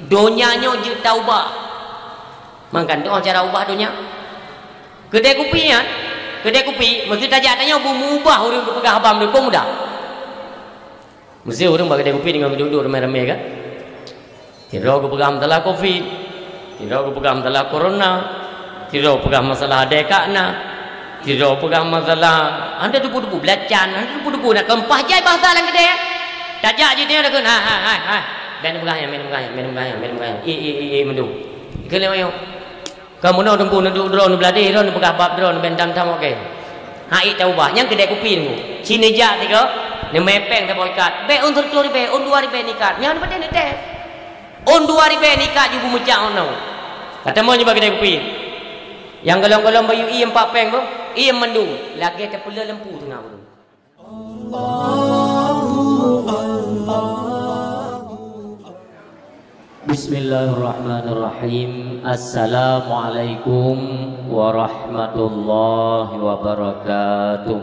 Donyanya je taubah. Makan tu cara ubah dunia. Kedai kopi kan? Kedai kopi mesti tajak tanya berubah orang tu pegang abang dia pun mudah. Mesti orang bagi kedai kopi dengan duduk ramai-ramai kan? Tidak aku pegang masalah Covid, tidak aku pegang masalah corona, tidak aku pegang masalah dekakna, tidak aku pegang masalah anda debu-debu belacan, anda debu-debu nak kempah jai bahasa dalam kedai. Tajak je dia dah kena. Hai. Minum gaya. Mendu. Kena mayo. Kamu nak tempuh nak drone beladi, drone pegang bab drone bentam tam okey. Hai tahu bah yang kedai kopi ni. Cina jak tiga. Ni mepeng tak boikat. Be on 30 be, on 2000 nikat. Yang dapat ni teh. On 2000 nikat ju bumecak ono. Kata mo nyoba kedai kopi. Yang golong-golong bayu i 4 peng tu, i mendu. Lagi terpela lempu tengah tu. Bismillahirrahmanirrahim. Assalamualaikum warahmatullahi wabarakatuh.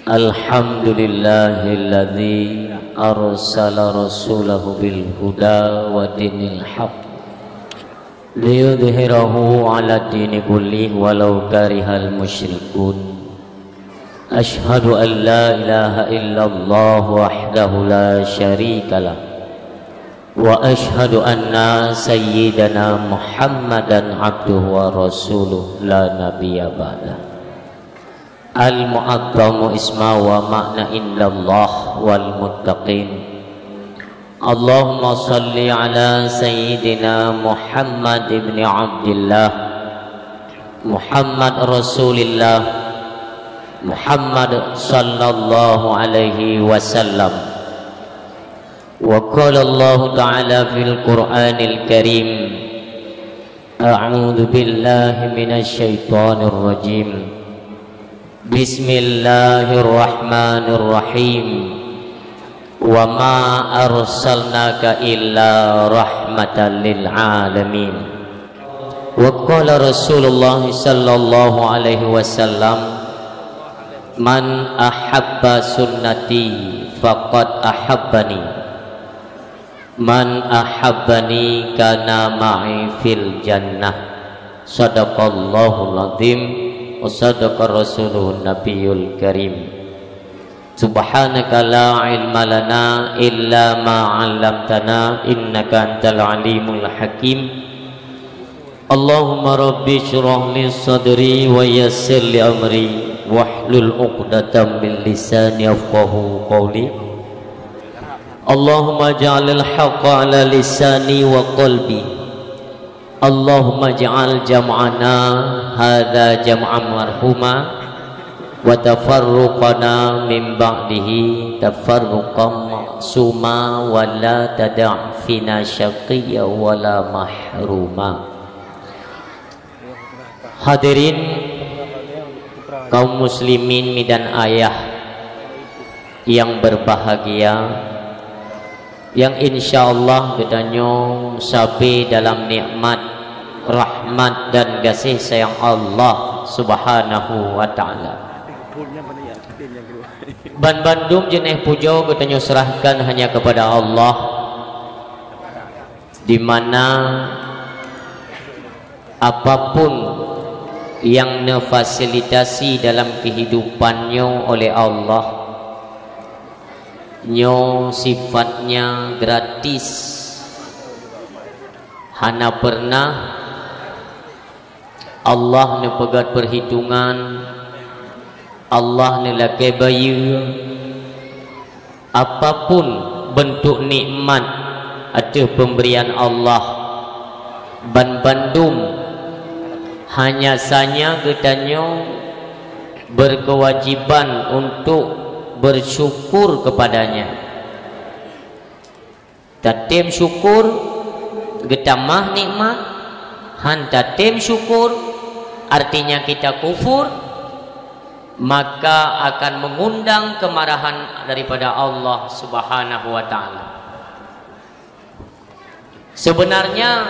Alhamdulillahilladzi arsala rasulahu bil huda wa dinil haq liyudhhirahu ala dini kulli walau karihal musyrikun. Ashhadu an la ilaha illallah wahdahu la syarikalah wa ashhadu anna sayyidana Muhammadan abduhu wa rasuluh la nabiyya ba'dah. Al-mu'azzamu isma wa ma'na illallah wal muttaqin. Allahumma salli ala sayyidina Muhammad ibn Abdillah Muhammad Rasulillah Muhammad sallallahu alaihi wasallam. Wa qala Allah ta'ala fil Qur'anil Karim, a'udzu billahi minasy syaithanir rajim. Bismillahirrahmanirrahim. Wa ma arsalnaka illa rahmatan lil alamin. Wa qala Rasulullah sallallahu alaihi wasallam, man ahabba sunnati faqad ahabbani, man ahabbani kana ma'i fil jannah. Sadaqallahul azim wa sadaqa rasuluhun nabiyul karim. Subhanaka la ilma lana illa ma 'allamtana innaka antal alimul hakim. Allahumma rabbi shrah li sadri wa yassir li amri wahlul 'uqdatam min lisani yafqahu qawli. Allahumma ja'alil haqqa 'ala lisani wa qalbi. Allahumma ja'al jam'ana hadza jam'an marhuma wa tafarruqana min ba'dihi tafarruqan ma'suma wa la tada' fina syaqiyya wa la mahruma. Hadirin kaum muslimin dan ayah yang berbahagia, yang insyaallah gedanyo sabi dalam nikmat, rahmat dan kasih sayang Allah subhanahu wa ta'ala. Ban bandum jeneh pujo gedanyo serahkan hanya kepada Allah, di mana apapun yang nefasilitasi dalam kehidupannya oleh Allah, nyo sifatnya gratis. Hana pernah Allah ne pegat perhitungan, Allah ne lake bayu apapun bentuk nikmat atau pemberian Allah ban bandum hanya saja ketanyo berkewajiban untuk bersyukur kepadanya. Tatim syukur getamah nikmat, han tatim syukur artinya kita kufur, maka akan mengundang kemarahan daripada Allah subhanahu wa ta'ala. Sebenarnya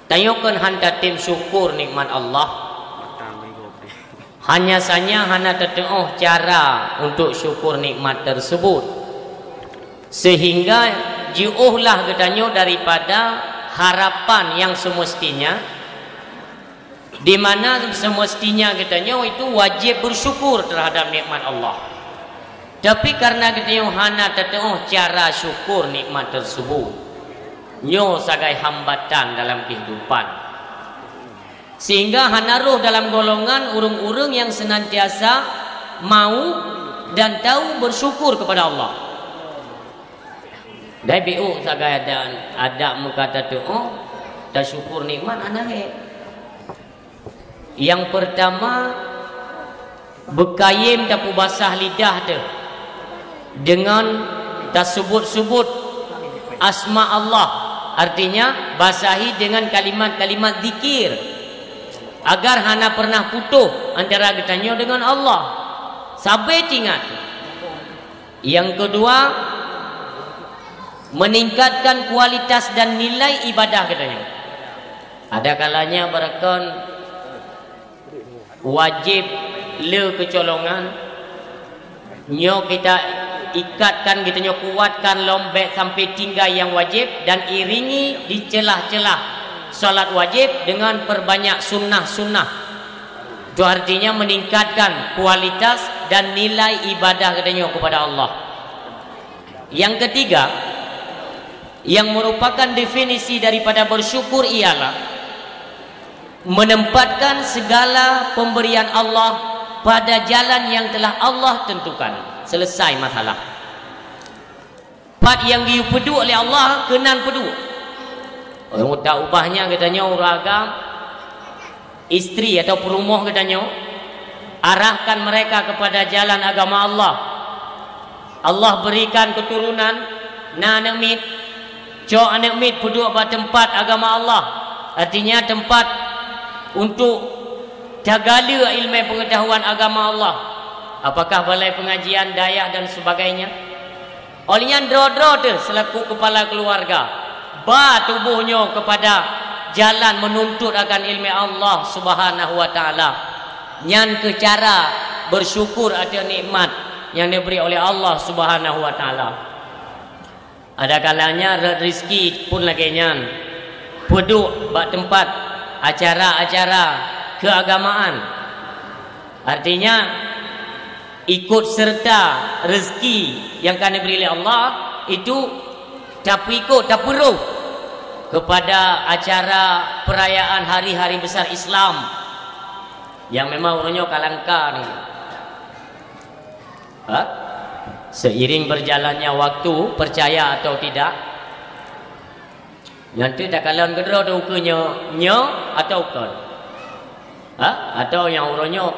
tayokan handa tim syukur nikmat Allah, hanya saja hana tetengah cara untuk syukur nikmat tersebut, sehingga jauhlah katanya daripada harapan yang semestinya, di mana semestinya katanya itu wajib bersyukur terhadap nikmat Allah. Tapi karena katanya hana tetengah cara syukur nikmat tersebut, nyo sebagai hambatan dalam kehidupan, sehingga hana roh dalam golongan urung-urung yang senantiasa mau dan tahu bersyukur kepada Allah. Dai BO sebagai ada muka tetengah dan syukur nikmat anahe. Yang pertama, bekayem tapu basah lidah tu dengan tersebut-sebut asma Allah, artinya basahi dengan kalimat-kalimat zikir agar hana pernah putus antara katanya dengan Allah sampai ingat. Yang kedua, meningkatkan kualitas dan nilai ibadah katanya. Ada kalanya barakan wajib le kecolongan nyo kita ikatkan, kita nyo kuatkan lombek sampai tinggal yang wajib, dan iringi di celah-celah salat wajib dengan perbanyak sunnah-sunnah. Itu artinya meningkatkan kualitas dan nilai ibadah katanya kepada Allah. Yang ketiga, yang merupakan definisi daripada bersyukur ialah menempatkan segala pemberian Allah pada jalan yang telah Allah tentukan. Selesai masalah. Part yang diupedu oleh Allah kenan pedu. Orang tak ubahnya katanya uragam istri atau perumah katanya arahkan mereka kepada jalan agama Allah. Allah berikan keturunan na anak mit, cok anak mit pedu pada tempat agama Allah. Artinya tempat untuk jagala ilmu pengetahuan agama Allah. Apakah balai pengajian, dayah dan sebagainya. Olehnya dro-dro tu selaku kepala keluarga, ba tubuhnya kepada jalan menuntut akan ilmu Allah Subhanahu wa taala. Nyan ke cara bersyukur ada nikmat yang diberi oleh Allah Subhanahu wa taala. Ada kalanya rezeki pun lagi nyan peduk bak tempat acara-acara keagamaan. Artinya ikut serta rezeki yang akan diberi oleh Allah itu tapi ikut tak perlu kepada acara perayaan hari-hari besar Islam yang memang orangnya kalangkar. Seiring berjalannya waktu, percaya atau tidak, nanti tak kalan kedua tu ukenya nyo atau kan, atau yang orangnya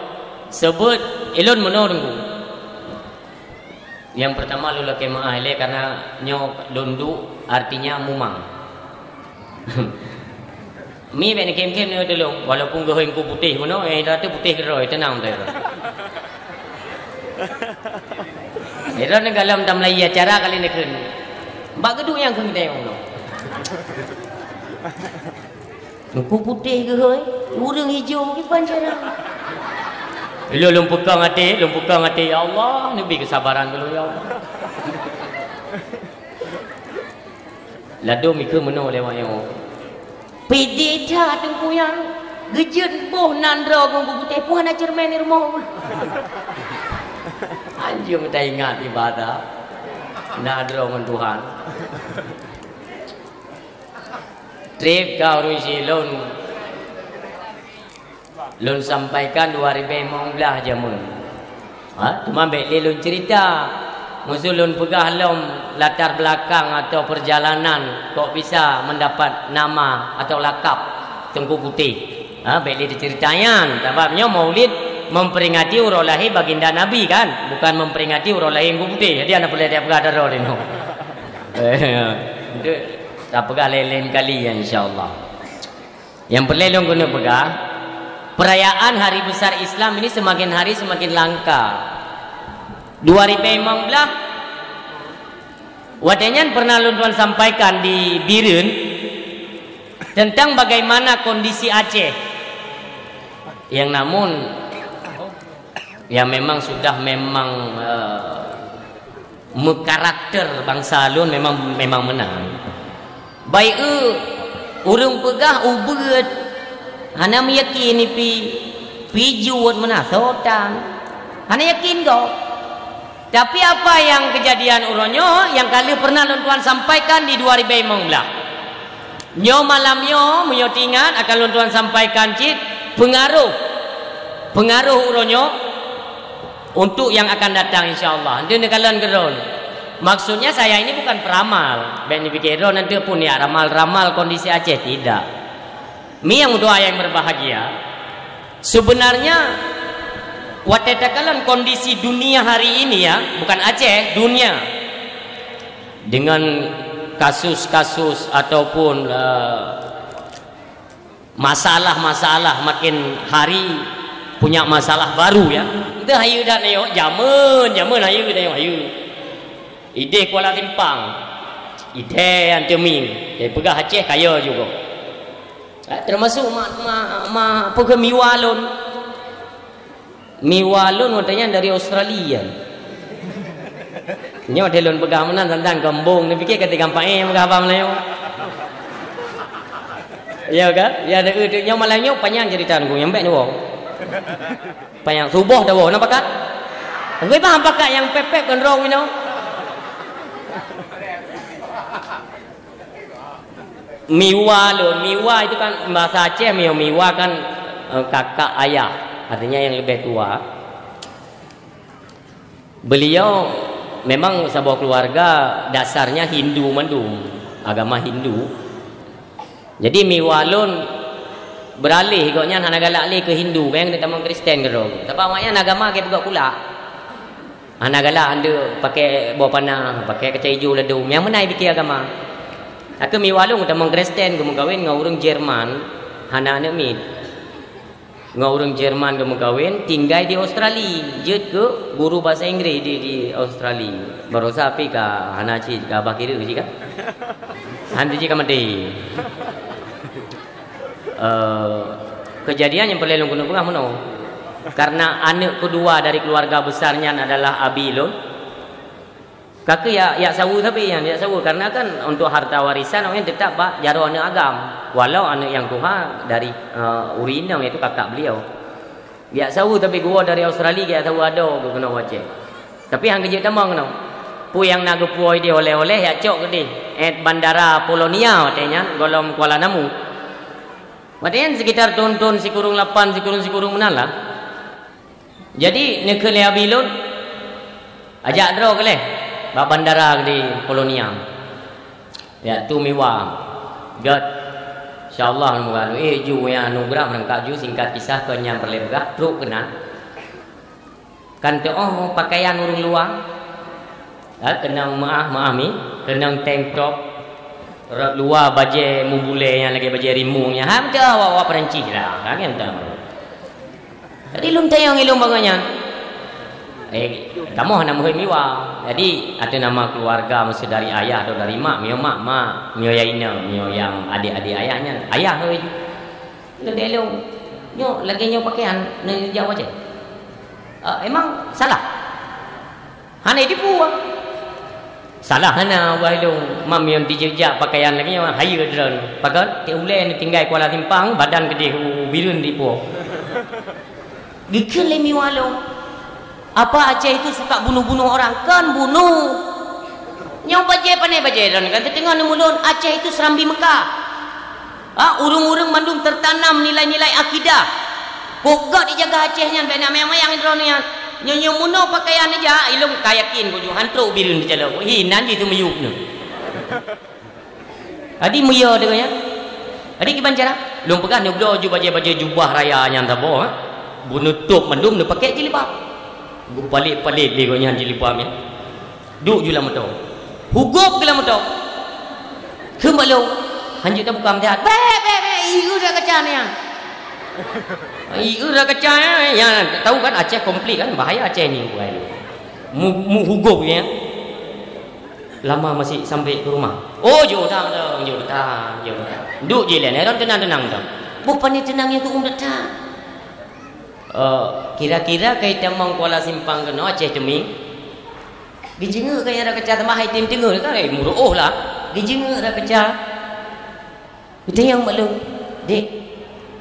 sebut elon menurunku. Yang pertama lu laki maah ele karena nyo lundu artinya mumang. Mi ben kem-kem ni dulu walaupun goheng ku putih mono dah tu putih geroi tenang dah. Era ni galam tam lai acara kali ni keun. Bak gedu yang keun kita mono. Ku putih geroi, urang hijau ki pancara. Lu pegang hati ya Allah, nabi kesabaran dulu ya Allah. Ladu mikir meno lewat yang pede dah tengku yang gejen boh nandra gonggu putih puan ajar main di rumah. Anjing tak ingat ibadah nandra dengan Tuhan. Trip kau rusi lun sampaikan 2015 jamun. Cuma baik lun cerita musuh lun pegah lom latar belakang atau perjalanan kok bisa mendapat nama atau lakap Tengku Putih. Baik diceritakan sebabnya Maulid memperingati urut lahir baginda Nabi kan, bukan memperingati urut lahir Tengku Putih. Jadi anak boleh dia pegah darah ni. Tak pegah lain-lain kali ya insya-Allah. Yang perlu lun guna pegah perayaan hari besar Islam ini semakin hari semakin langka. 2015 wadahnya pernah Tuan sampaikan di Birun tentang bagaimana kondisi Aceh yang namun Ya memang sudah memang karakter bangsa lun memang menang. Baik urang pegah ubud hana meyakini pi juwat menasotan. Hana yakin kau. Tapi apa yang kejadian uronyo yang kali pernah Tuan sampaikan di 2015. Nyo malam nyo menyo tingat akan Tuan sampaikan cit pengaruh uronyo untuk yang akan datang insyaallah. Nanti kalian geron. Maksudnya saya ini bukan peramal. Ben pikir nanti pun ya ramal-ramal kondisi Aceh tidak. Mi yang doa yang berbahagia. Sebenarnya watetakan kondisi dunia hari ini ya, bukan Aceh, dunia. Dengan kasus-kasus ataupun masalah-masalah makin hari punya masalah baru ya. Itu hayu dah nayo zaman hayu dah hayu. Ide Kuala Timpang. Ide anteming. Dia pegah Aceh kaya juga. Termasuk pegah miwalon. Miwalon katanya dari Australia. Nyo delon pegah menan tentang gembong ni fikir kata gampang pegah apa Melayu. Ya kan? Ya ada nyo Melayu panjang cerita ku nyampe ni wong. Panjang subuh dah wong nampak kan? Gue paham pakai yang pepek kan raw you know. Miwa itu kan bahasa Aceh. Miwa kan kakak ayah, artinya yang lebih tua. Beliau memang sebuah keluarga dasarnya Hindu mendung, agama Hindu. Jadi miwalun beralih koknya anak galak ke Hindu, yang kita mau Kristen gitu. Tapi maknya agama kita juga pula. Anak galak anda pakai bawa panah, pakai kaca hijau ledum. Yang mana fikir agama? Aku miwalung kita mau Kristen, kamu kawin dengan orang Jerman, anak mit. Dengan orang Jerman kamu kawin, tinggal di Australia. Jut ke guru bahasa Inggeris di Australia. Baru sapi ka anak cik ka bakir ke cik ka? Hantu cik ka mati. Kejadian yang perlu guna pengah mana? Karena anak kedua dari keluarga besarnya adalah Abilun. Kakak ya sawu tapi yang ya sawu karena kan untuk harta warisan orang tetap pak jaro anak agam. Walau anak yang tua dari Urinang itu kakak beliau. Ya sawu tapi gua dari Australia ya sawu ada kena wace. Tapi hang kerja tambang kena. Pu yang naga puai dia oleh-oleh ya cok gede. Bandara Polonia katanya golong Kuala Namu. Maknanya sekitar tahun sikurung 8 sikurung menala. Jadi nekele Abilun ajak draw keleh ba bandara di Polonia. Ya tu miwa. God insyaallah moga ju ya anugerah menangkap ju singkat kisah kenyang perlebgah truk kena. Kan tu pakaian urung luar. Kenang maaf mi, kenang tank top. Luar baju mubule yang lagi baju rimungnya. Ha betul awak Perancis lah. Kan tahu. Jadi lum tayang ilmu baganya. Kamu hanya muhim miwa. Jadi ada nama keluarga mesti dari ayah atau dari mak. Mio mak, mio yaina, mio yang adik-adik ayahnya. Ayah hoi. Lelong. Nyo lagi nyo pakaian ni jawab aja. Emang salah? Hana dipu. Salah hana wailung mam yang dijejak pakaian lagi yang hayu dron. Pakat tiulai ni tinggal Kuala Timpang badan gede birun dipu. Dikele miwalo. Apa Aceh itu suka bunuh-bunuh orang? Kan bunuh. Nyau baje pandai baje dan kan tengah mulun Aceh itu Serambi Mekah. Urung-urung mandung tertanam nilai-nilai akidah. Pokok dijaga Acehnya bena memang yang drone-nya. Nyo muno pakaian aja ilung kayakin bojo hantro birun di jalan. Hinan itu meyup nu. Adi muya dengannya. Adi gimana cara? Lung pegang nyoblo ju baje jubah raya nya tabo. Bunutup mandum nu pakai jilbab. Gu palit-palit dia gonya jilbab ya. Duk jula moto. Hugup gila moto. Kembalo. Hanjut tak buka melihat. Be iu dah kecan ya. Iu dah kecan ya. Tahu kan Aceh komplit kan bahaya Aceh ni buai. Mu hugup ya. Lama masih sampai ke rumah. Oh jauh dah. Duk je lain. Orang tenang-tenang dah. Bukan ni tenangnya tu datang. kira-kira kita mau Kuala Simpang kena Aceh Teming dijenguk kayak ada kecah tambah hai tim tengah kan muruh lah dijenguk ada kecah kita yang malu dik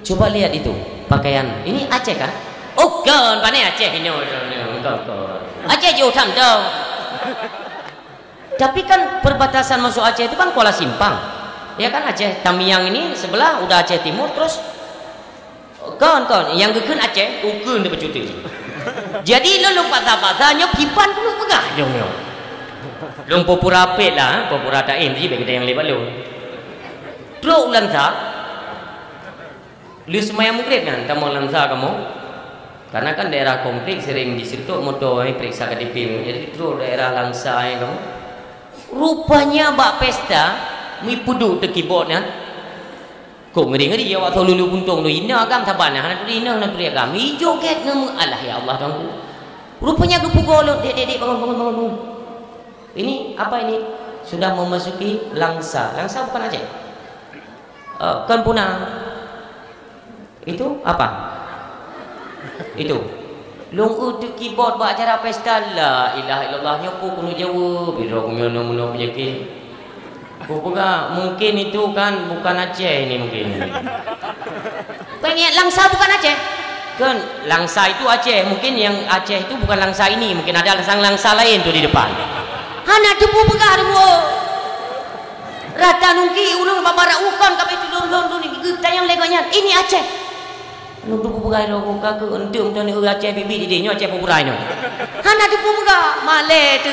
coba lihat itu pakaian ini Aceh kan oh kan pandai Aceh ini Aceh jauh tau tapi kan perbatasan masuk Aceh itu kan Kuala Simpang ya kan Aceh Tamiang ini sebelah udah Aceh Timur terus kan yang gekun Aceh ukun dia bercuti jadi lo patah-patahnya kipan pun pegah dong lo popura apet lah popura tain jadi bagi kita yang lebat lo terus lansa lu semayang mukrib kan kamu lansa kamu karena kan daerah komplek sering disitu motor periksa KTP jadi terus daerah langsa kamu rupanya bak pesta mi pudu te keyboard kan kok ngeri-ngeri ya waktu lulu buntung lu ina agam tabana hana tu ina hana tu agam mi joget ngemu Allah ya Allah tangku rupanya gepukul dek bangun ini apa ini sudah memasuki langsa bukan Aceh kan punah itu apa itu lung utu keyboard buat acara pesta la ilaha illallah nyopo kuno Jawa bila kuno penyakit Kupuga mungkin itu kan bukan Aceh ini mungkin. Pengen langsa bukan Aceh. Kan langsa itu Aceh, mungkin yang Aceh itu bukan langsa ini, mungkin ada langsa lain tuh di depan. Hana debu begar bu. Rata nungki ulun babara ukon kabeh itu lon ni kita yang legonya ini Aceh. Nu debu begar ro ka ke entum tu ni Aceh bibi di Aceh popurai no. Hana debu begar male tu.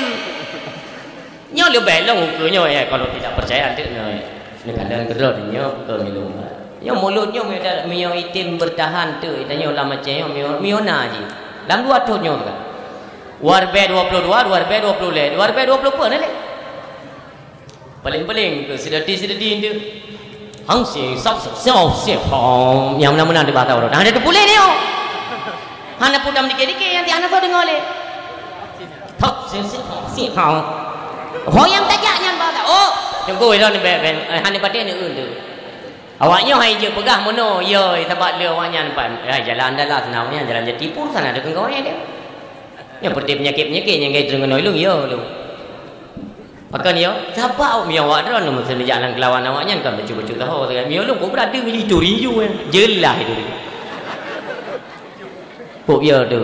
Nyo lebih long ukurnya ya kalau tidak percaya nanti dengan dan kedua nyo ke minum. Nyo mulutnya mio itim bertahan tu itanya ulama Aceh mio naji. Dalam dua tu nyo kan. Warbe 22, warbe 20 le. Warbe 20 pun le. Paling-paling ke sedati tu. Hang si sao hong yang mana di batau orang. Ada tu boleh ni oh. Hana pun dikit-dikit yang di anak tu dengar le. Hok si hong. Hoyang tajaknya baga. Oh, tunggu dah ni ben hani paten ni tu. Awaknya hai je pegah mono yo tempat dia awaknya nampak. Jalan dah lah senangnya jalan Jati pun sana ada kawan dia. Yang seperti penyakit yang kait dengan olung yo lu. Pakan yo, siapa mi awak dah nak mesti jalan kelawan awaknya kan baca-baca tahu kan. Mi olung kau berada di riu kan. Jelah itu. Kok yo tu.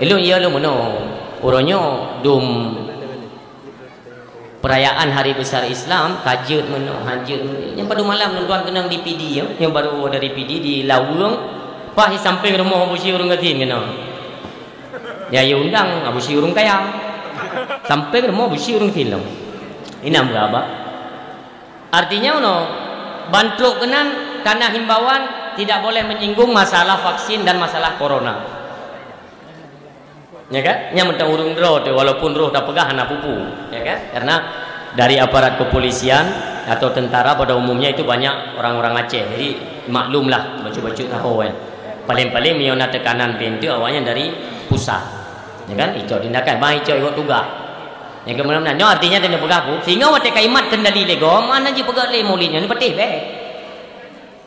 Elung yo lu mono. Orangnya dum perayaan hari besar Islam hajat yang pada malam tuan kenang di PD yang baru dari PD di Lawang pas samping rumah Abu Syurung Gatin kena ya undang Abu Syurung kaya sampai rumah Abu Syurung Gatin ini apa artinya bantu kenan karena himbauan tidak boleh menyinggung masalah vaksin dan masalah corona ya kan yang mentang urung roh walaupun roh tak pegah anak pupu ya kan karena dari aparat kepolisian atau tentara pada umumnya itu banyak orang-orang Aceh jadi maklumlah baca-baca tahu kan paling-paling miona tekanan pintu awalnya dari pusat ya kan itu tindakan baik itu ikut tugas yang kemudian artinya dia pegah aku sehingga waktu kaimat kendali lego mana je pegah le molitnya ni patih be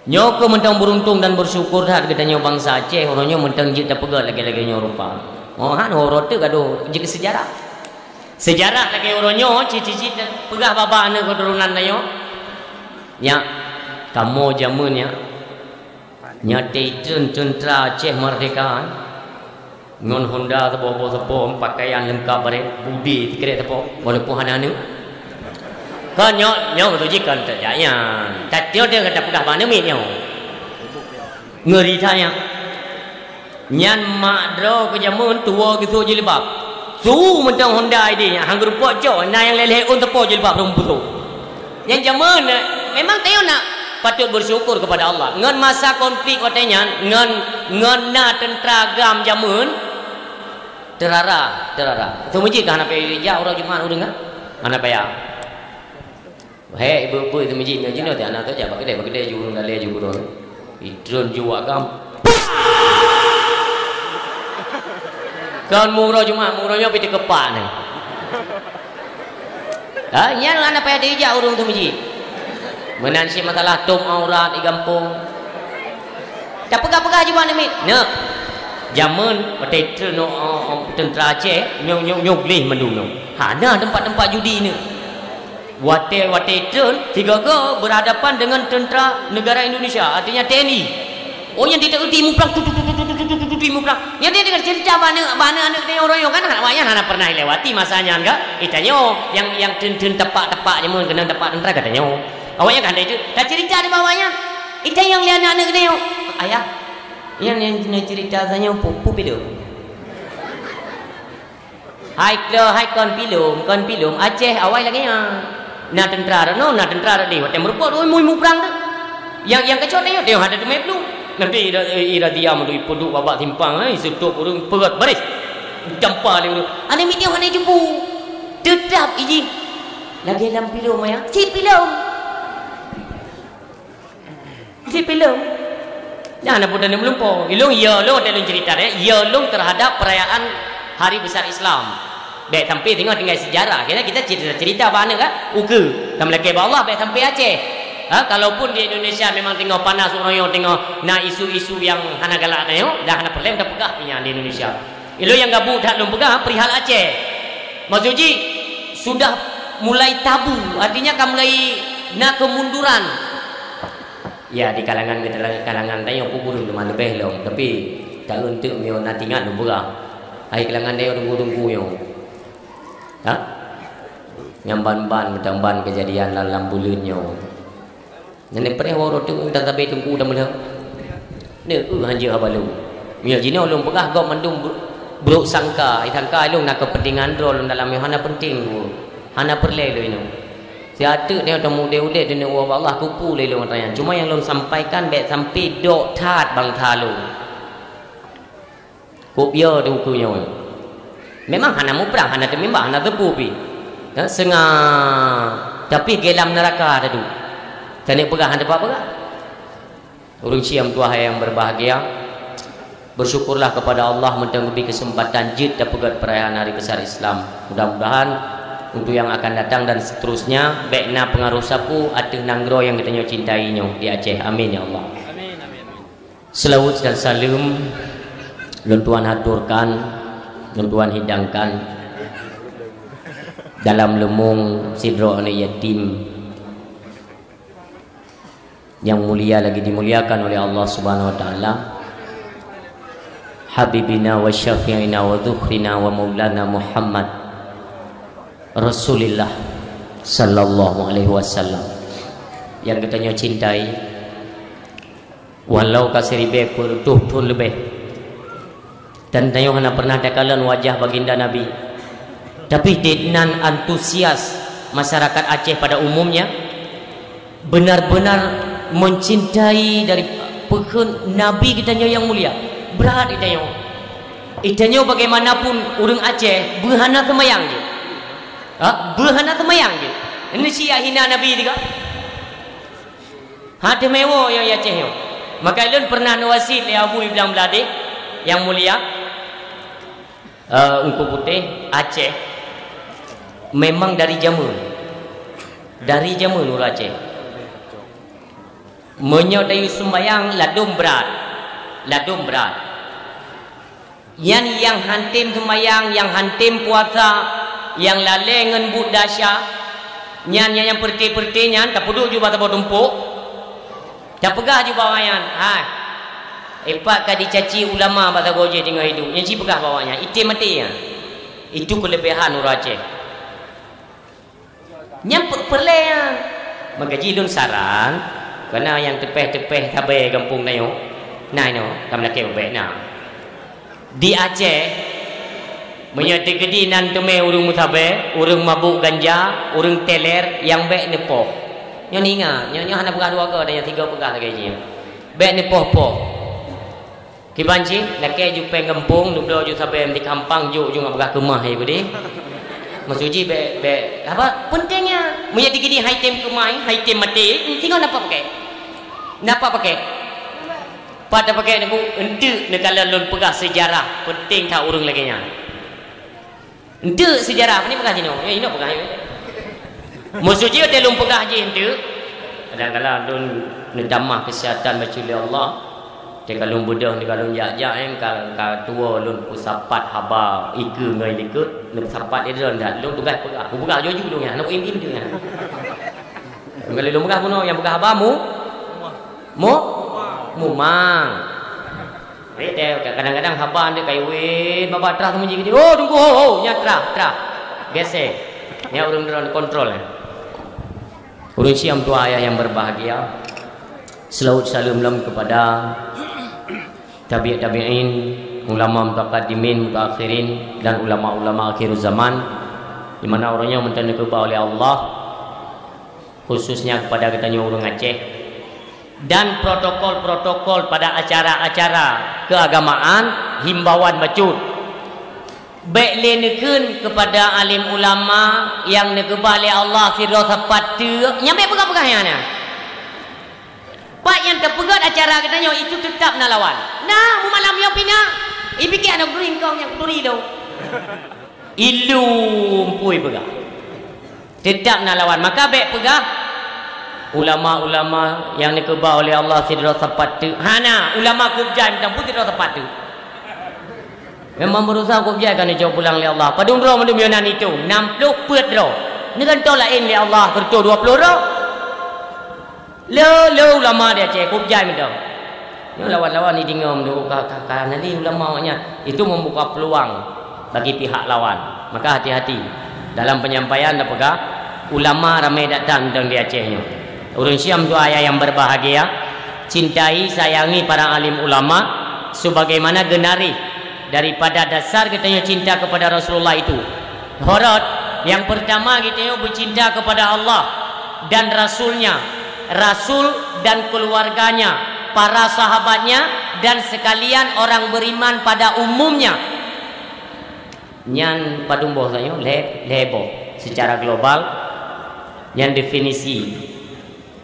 nyo ko mentang beruntung dan bersyukur dah katanya bangsa Aceh orangnya mentang je tak pegah lagi-lagi nyo rupa oh han orang tu gaduh jadi sejarah lagi orangnya cici pegah bapa anak keturunan nayo nya kamu jamunnya nya titun tentera Aceh merdeka ngon Honda tepo pakaian lengkap bare budi tikret tepo walaupun hana anu kan nyo tu jikan terjaya tatio dia kata pegah mana mi nyo ngeri tanya nyan mak dro ke jamun tua gitu jilbab su mentang Honda ini hang rupa jo na yang leleh un tepo jilbab rumput tu yang jamun memang teo nak patut bersyukur kepada Allah ngan masa konflik katanya ngan na tentera gam jamun terara tu mesti kan apa ya orang Jumat urang kan mana payah he ibu itu mesti ni jino tu anak tu ja bagi dia jurung dale jurung idron juwa gam kan murah cuma murahnya piti kepak ni yang anak payah dia urung tu mesti menansi masalah tum aurat di kampung tak pegah-pegah cuma ni nak Zaman betul no tentera Aceh nyok leh menduno. Hana tempat-tempat judi ni. Wate tiga ke berhadapan dengan tentera negara Indonesia, artinya TNI. Oh yang tidak erti muplang muplang. Yang dia dengar cerita mana anak dia orang kan awaknya hana pernah lewati masanya enggak. Itanyo yang tepak-tepak je mun kena tepak tentera katanya. Awaknya kan itu. Dah cerita di bawahnya. Ita yang lihat anak dia. Ayah yang cerita tanya pupu pilum. Hai kon pilum Aceh awal lagi ya. Na tentara di hotel merupa mu perang tu. Yang kecot dia ada tu meplu. Nanti ira dia mendu ipoduk babak timpang setuk urang perat baris. Jampa dia. Ada media mana jumpu. Tetap iji. Lagi dalam pilum ya. Si pilum. Jangan pun dia melumpur. Ilung dalam cerita dia. Ilung terhadap perayaan Hari Besar Islam. Baik sampai tengok tinggal sejarah. Kita cerita mana kan? Uke. Dan melaki Allah baik sampai Aceh. Kalaupun di Indonesia memang tengok panas orang yang tengok nak isu-isu yang hana galak tengok, dah hana perlem dah pegah punya di Indonesia. Ilung yang gabung dah belum pegah perihal Aceh. Maksudnya sudah mulai tabu. Artinya kan mulai nak kemunduran. Ya di kalangan tanya aku burung teman lebih long tapi tak untuk mio nak tinggal dulu berah. Hai kalangan dia tunggu yo. Nyamban-ban ketamban kejadian dalam bulannya. Nenek pernah orang tu tak tabe tunggu dah mula. Ne hanja abalu. Mio jino long pegah gok mendung buruk sangka, sangka long nak kepentingan rol dalam yang hana penting. Hana perle lo ini. Siapa dia temu dia udah dia nak Allah kupu le long tanya. Cuma yang long sampaikan baik sampai dok tat bang talu. Kopia tu kunya. Memang hana mu perang, hana temembak, hana tepu pi. Sengah tapi gelam neraka ada tu. Tanik pegah hana apa-apa. Urang siam tua yang berbahagia. Bersyukurlah kepada Allah mentenggupi kesempatan jid dan pegat perayaan Hari Besar Islam. Mudah-mudahan untuk yang akan datang dan seterusnya baikna pengaruh sapu atau nanggro yang kita cintainya di Aceh. Amin ya Allah. Amin. Selawat dan salam luntuan haturkan, luntuan hidangkan dalam lemung sidro anak yatim yang mulia lagi dimuliakan oleh Allah Subhanahu wa taala. Habibina wa syafi'ina wa dzukhrina wa maulana Muhammad Rasulullah sallallahu alaihi wasallam yang kita cintai walau kasiribe pertuh pun lebih dan tayo hana pernah dakalan wajah baginda Nabi tapi dengan antusias masyarakat Aceh pada umumnya benar-benar mencintai dari pekun Nabi kita yang mulia berat itanya bagaimanapun urang Aceh berhana semayang je. Berhana semayang je. Ini siap hina Nabi juga. Hati mewo yang Aceh yo. Maka ilun pernah nuwasit li Abu Ibn Bladik yang mulia. Ungku putih Aceh. Memang dari Jamun. Dari Jamun ur Aceh. Menyodai sembayang ladum berat. Yang hantim sembayang, yang hantim puasa, yang lalengan budasya nyan yang perti-perti nyan tak puduk juga tak tumpuk tak pegah juga bawayan epak ka dicaci ulama bata goje dengan hidup yang si pegah bawanya itu mati ya itu kelebihan orang Aceh nyan perle ya maka jilun saran kerana yang tepeh-tepeh tabe kampung nayo nai no kamla ke be na di Aceh menyati gedi nan teme urung mutabe, urung mabuk ganja, urung teler yang baik nepoh. Nyo ninga, nyo hana pegah dua ke dan yang tiga pegah lagi je. Baik nepoh-poh. Kibanci, laki ju penggempung, dublo ju sabe di kampang ju ngap pegah kemah ye gede. Masuji be apa pentingnya menyati gedi haitem kemah, haitem mati, tinggal napa pakai? Napa pakai? Pada pakai niku ente nekala lun pegah sejarah, penting tak urung lagi nya. Ente sejarah ni pegah jino. Ini pegah. Musuh dia telung pegah je ente. Kadang-kadang dun nedamah kesihatan macam Allah. Dia kalau bedah ni kalau jak-jak kalau tua lun pusapat haba ika ngai likut lun sapat dia dah lun tugas pegah. Aku pegah joju lu nya. Nak im dia. Kalau lun pegah puno yang pegah haba mu mang. Dia kadang-kadang haba dia kai win bapa terah tu menji dia. Oh tunggu nya terah. Gesek. Nya urang kontrol. Urang siam tua ayah yang berbahagia. Selawat salam kepada tabi'in, ulama mutaqaddimin, mutaakhirin dan ulama-ulama akhir zaman di mana orangnya minta dikubah oleh Allah, khususnya kepada katanya orang Aceh, dan protokol-protokol pada acara-acara keagamaan, himbauan bacut baik lenekeun kepada alim ulama yang dikubah oleh Allah sirra sapatu nyampe pegah-pegahnya Pak yang terpegat acara katanya itu tetap nak lawan. Nah, mu malam yang pina. Ibiki anak bering kau yang turi lo. Ilum pui pegah. Tetap nak lawan. Maka baik pegah ulama-ulama yang dikubah oleh Allah sidra sapatu. Hana ulama kubjai minta putih sidra sapatu. Memang berusaha kubjai kan dia jauh pulang oleh Allah. Padung roh mendum yonan itu 60 pet roh. Ni kan tolak lain oleh Allah kerto 20 roh. Lo ulama dia cek kubjai minta. Ni lawan-lawan ni dingom tu nanti ulamanya itu membuka peluang bagi pihak lawan. Maka hati-hati dalam penyampaian dah pegah ulama ramai datang dan di Acehnya. Urang Syam tu ayah yang berbahagia, cintai sayangi para alim ulama sebagaimana genari daripada dasar katanya cinta kepada Rasulullah itu. Horot yang pertama kita bercinta kepada Allah dan Rasulnya, Rasul dan keluarganya, para sahabatnya dan sekalian orang beriman pada umumnya. Nyan padung bahasanya lebo secara global yang definisi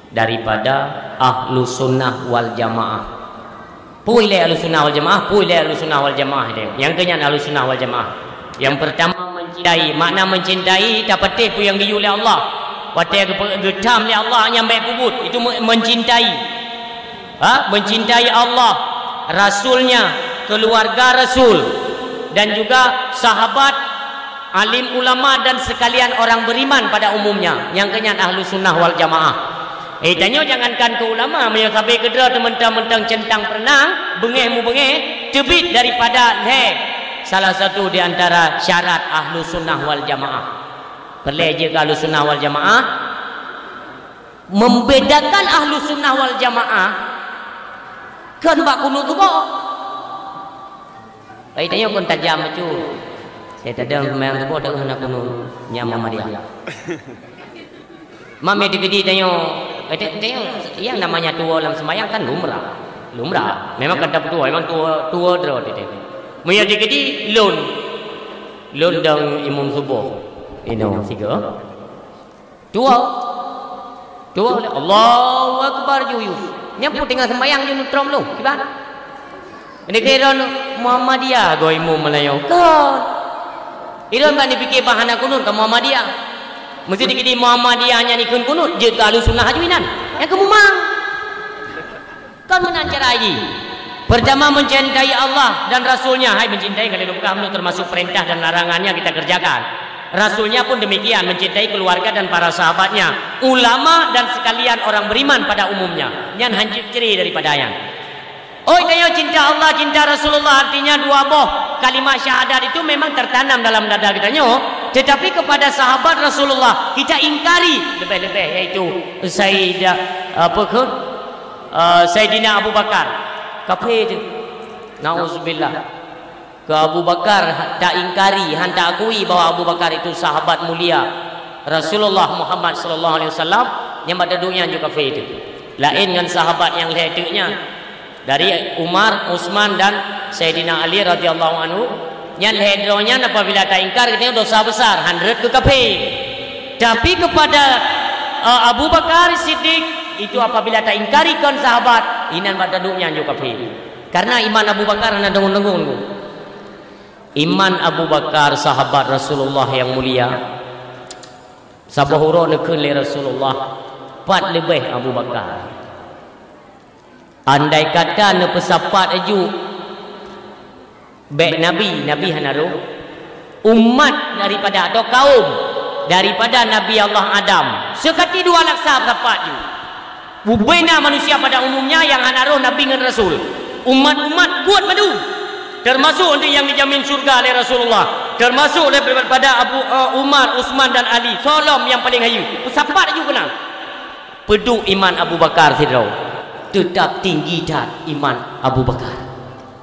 daripada ahlu sunnah wal jamaah. Puile ahlu sunnah wal jamaah, puile ahlu sunnah wal jamaah dia. Yang kenyan ahlu sunnah wal jamaah. Yang pertama mencintai, makna mencintai dapat tipu yang diuli Allah. Watai getam ni Allah yang baik kubut itu mencintai, mencintai Allah, Rasulnya, keluarga Rasul dan juga sahabat, alim ulama dan sekalian orang beriman pada umumnya. Yang kenyan ahlu sunnah wal jamaah. Tanya jangankan ke ulama, sampai kedera mentang-mentang centang perenang, bengeh mu bengeh, tebit daripada salah satu di antara syarat ahlu sunnah wal jamaah. Perleja ke ahlu sunnah wal jamaah, membedakan ahlu sunnah wal jamaah kan bak kunut tu kok. Baik tanya kon tajam tu. Saya tadang memang tu kok dak hendak kunut nyam Muhammadiyah. Mami digedi tanya, yang namanya tua dalam sembahyang kan lumrah. Memang kata tua, memang tua draw dia. Maya digedi lun dang imam subuh. Ino siga tua Allahu akbar juyu nyapu tengah sembahyang je nutrom lu kiban ini kira Muhammadiyah go imam Melayu kan iron kan dipikir bahana kunut ke Muhammadiyah mesti dikidi Muhammadiyahnya nikun kunut je ke ahlu sunnah hajuinan yang kemumang kan menancar lagi. Pertama mencintai Allah dan Rasulnya. Hai mencintai kalau kamu termasuk perintah dan larangannya kita kerjakan. Rasulnya pun demikian, mencintai keluarga dan para sahabatnya, ulama dan sekalian orang beriman pada umumnya. Yang hancur ciri daripada yang tanya cinta Allah, cinta Rasulullah artinya dua boh. Kalimat syahadat itu memang tertanam dalam dada kita nyo. Tetapi kepada sahabat Rasulullah kita ingkari lebih-lebih, yaitu Sayyidina Abu Bakar. Kafir je. Nauzubillah. Ke Abu Bakar tak ingkari, tak akui bahawa Abu Bakar itu sahabat mulia Rasulullah Muhammad sallallahu alaihi wasallam yang pada dunia juga kafir itu. Lain dengan sahabat yang lainnya dari Umar, Utsman dan Sayyidina Ali radhiyallahu anhu. Yang lainnya apabila tak ingkar itu dosa besar, 100 ke kafir. Tapi kepada Abu Bakar Siddiq itu apabila tak ingkarikan sahabat inan pada dunia juga kafir. Karena iman Abu Bakar ana dengung-dengung. Iman Abu Bakar sahabat Rasulullah yang mulia. Sabahura nekeun le Rasulullah 4 lebih Abu Bakar. andai kata ne pesapat aju baik nabi hanaru umat daripada atau kaum daripada Nabi Allah Adam sekati dua laksa pesapat ju bubena manusia pada umumnya yang hanaru nabi dengan rasul umat-umat buat madu termasuk untuk yang dijamin surga oleh Rasulullah, termasuk daripada Umar, Uthman dan Ali, Solom yang paling hayu. Pesapat juga kenal. Peduk iman Abu Bakar Sidrau. Tetap tinggi dah iman Abu Bakar.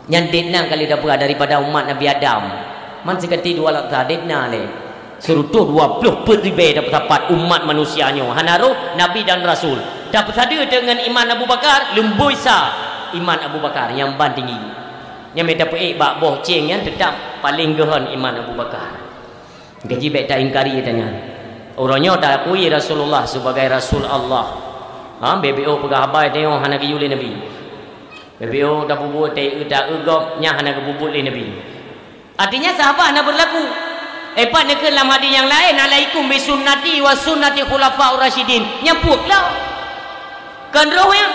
Yang denang kali dapat daripada umat Nabi Adam. Man sekati dua laksa denang le. Serutuh 20 ribu dapat sapat umat manusianya. Hanaro Nabi dan Rasul. Dapat sada dengan iman Abu Bakar, lembui sa iman Abu Bakar yang ban tinggi. Yang mereka peik bak boh ceng yang tetap paling gehan iman Abu Bakar. Gaji baik tak ingkari tanya. Orangnya tak akui Rasulullah sebagai Rasul Allah. BBO pegah habai tengok hana ke yuli Nabi. BBO dah bubut tak egop nya hana ke bubut le Nabi. Artinya sahabat nak berlaku. Epat nak dalam hadis yang lain alaikum bi sunnati wa sunnati khulafaur rasyidin. Nyapuklah. Kan roh yang